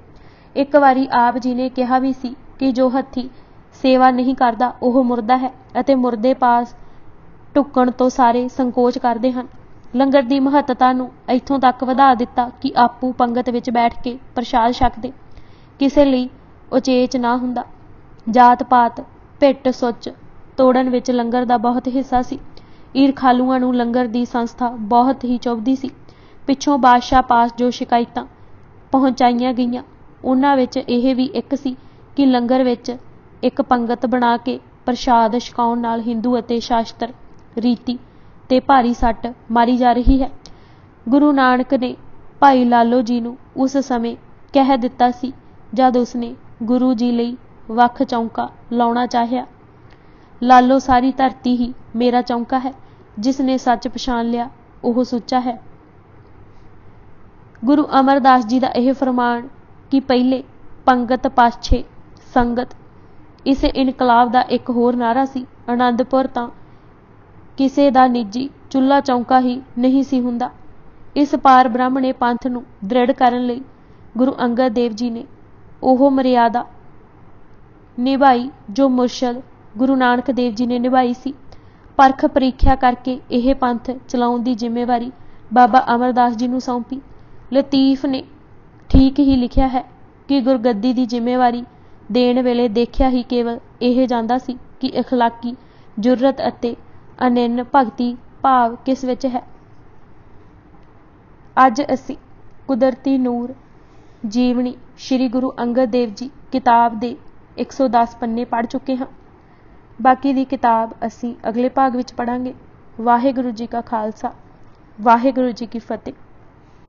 ਇੱਕ ਵਾਰੀ ਆਪ ਜੀ ਨੇ ਕਿਹਾ ਵੀ ਸੀ ਕਿ ਜੋ ਹੱਥੀ ਸੇਵਾ ਨਹੀਂ ਕਰਦਾ ਉਹ ਮੁਰਦਾ ਹੈ ਅਤੇ ਮੁਰਦੇ ਪਾਸ ਢੁੱਕਣ ਤੋਂ ਸਾਰੇ ਸੰਕੋਚ ਕਰਦੇ ਹਨ। ਲੰਗਰ ਦੀ ਮਹੱਤਤਾ ਨੂੰ ਇੱਥੋਂ ਤੱਕ ਵਧਾ ਦਿੱਤਾ ਕਿ ਆਪੂ ਪੰਗਤ ਵਿੱਚ ਬੈਠ ਕੇ ਪ੍ਰਸ਼ਾਦ ਛਕਦੇ। ਕਿਸੇ ਲਈ ਉਚੇਚ ਨਾ ਹੁੰਦਾ। ਜਾਤ ਪਾਤ, ਭਿੱਟ ਸੁੱਚ ਤੋੜਨ ਵਿੱਚ ਲੰਗਰ ਦਾ ਬਹੁਤ ਹਿੱਸਾ ਸੀ। ਈਰਖਾਲੂਆਂ ਨੂੰ ਲੰਗਰ ਦੀ ਸੰਸਥਾ ਬਹੁਤ ਹੀ ਚੁਭਦੀ ਸੀ। ਪਿੱਛੋਂ ਬਾਦਸ਼ਾਹ ਪਾਸ ਜੋ ਸ਼ਿਕਾਇਤਾਂ ਪਹੁੰਚਾਈਆਂ ਗਈਆਂ, ਉਹਨਾਂ ਵਿੱਚ ਇਹ ਵੀ ਇੱਕ ਸੀ ਕਿ ਲੰਗਰ ਵਿੱਚ ਇੱਕ ਪੰਗਤ ਬਣਾ ਕੇ ਪ੍ਰਸ਼ਾਦ ਛਕਾਉਣ ਨਾਲ ਹਿੰਦੂ ਅਤੇ ਸ਼ਾਸਤਰ ਰੀਤੀ ਤੇ ਭਾਰੀ ਸੱਟ ਮਾਰੀ ਜਾ ਰਹੀ ਹੈ। ਗੁਰੂ ਨਾਨਕ ਨੇ ਭਾਈ ਲਾਲੋ ਜੀ ਨੂੰ ਉਸ ਸਮੇਂ ਕਹਿ ਦਿੱਤਾ ਸੀ ਜਦ ਉਸਨੇ ਗੁਰੂ ਜੀ ਲਈ ਵੱਖ ਚੌਂਕਾ ਲਾਉਣਾ ਚਾਹਿਆ, ਲਾਲੋ ਸਾਰੀ ਧਰਤੀ ਹੀ ਮੇਰਾ ਚੌਂਕਾ ਹੈ, ਜਿਸ ਨੇ ਸੱਚ ਪਛਾਣ ਲਿਆ ਉਹ ਸੁੱਚਾ ਹੈ। ਗੁਰੂ ਅਮਰਦਾਸ ਜੀ ਦਾ ਇਹ ਫਰਮਾਨ ਕਿ ਪਹਿਲੇ ਪੰਗਤ ਪਾਛੇ ਸੰਗਤ, ਇਸ ਇਨਕਲਾਬ ਦਾ ਇੱਕ ਹੋਰ ਨਾਅਰਾ ਸੀ। ਆਨੰਦਪੁਰ ਤਾਂ ਕਿਸੇ ਦਾ ਨਿੱਜੀ ਚੁੱਲ੍ਹਾ ਚੌਂਕਾ ਹੀ ਨਹੀਂ ਸੀ ਹੁੰਦਾ। ਇਸ ਪਾਰ ਬ੍ਰਹਮ ਨੇ ਪੰਥ ਨੂੰ ਦ੍ਰਿੜ ਕਰਨ ਲਈ ਗੁਰੂ ਅੰਗਦ ਦੇਵ ਜੀ ਨੇ ਉਹ ਮਰਿਆਦਾ ਨਿਭਾਈ ਜੋ ਮੁਰਸ਼ਦ ਗੁਰੂ ਨਾਨਕ ਦੇਵ ਜੀ ਨੇ ਨਿਭਾਈ ਸੀ। ਪਰਖ ਪ੍ਰੀਖਿਆ ਕਰਕੇ ਇਹ ਪੰਥ ਚਲਾਉਣ ਦੀ ਜ਼ਿੰਮੇਵਾਰੀ ਬਾਬਾ ਅਮਰਦਾਸ ਜੀ ਨੂੰ ਸੌਂਪੀ। ਲਤੀਫ ਨੇ ਠੀਕ ਹੀ ਲਿਖਿਆ ਹੈ ਕਿ ਗੁਰਗੱਦੀ ਦੀ ਜ਼ਿੰਮੇਵਾਰੀ ਦੇਣ ਵੇਲੇ ਦੇਖਿਆ ਹੀ ਕੇਵਲ ਇਹ ਜਾਂਦਾ ਸੀ ਕਿ ਅਖਲਾਕੀ ਜੁਰਤ ਅਤੇ ਅਨੰਨ ਭਗਤੀ ਭਾਵ ਕਿਸ ਵਿੱਚ ਹੈ। ਅੱਜ ਅਸੀਂ ਕੁਦਰਤੀ ਨੂਰ ਜੀਵਨੀ ਸ਼੍ਰੀ ਗੁਰੂ ਅੰਗਦ ਦੇਵ ਜੀ ਕਿਤਾਬ ਦੇ 110 ਪੰਨੇ ਪੜ੍ਹ ਚੁੱਕੇ ਹਾਂ। ਬਾਕੀ ਦੀ ਕਿਤਾਬ ਅਸੀਂ ਅਗਲੇ ਭਾਗ ਵਿੱਚ ਪੜ੍ਹਾਂਗੇ। ਵਾਹਿਗੁਰੂ ਜੀ ਕਾ ਖਾਲਸਾ, ਵਾਹਿਗੁਰੂ ਜੀ ਕੀ ਫਤਿਹ।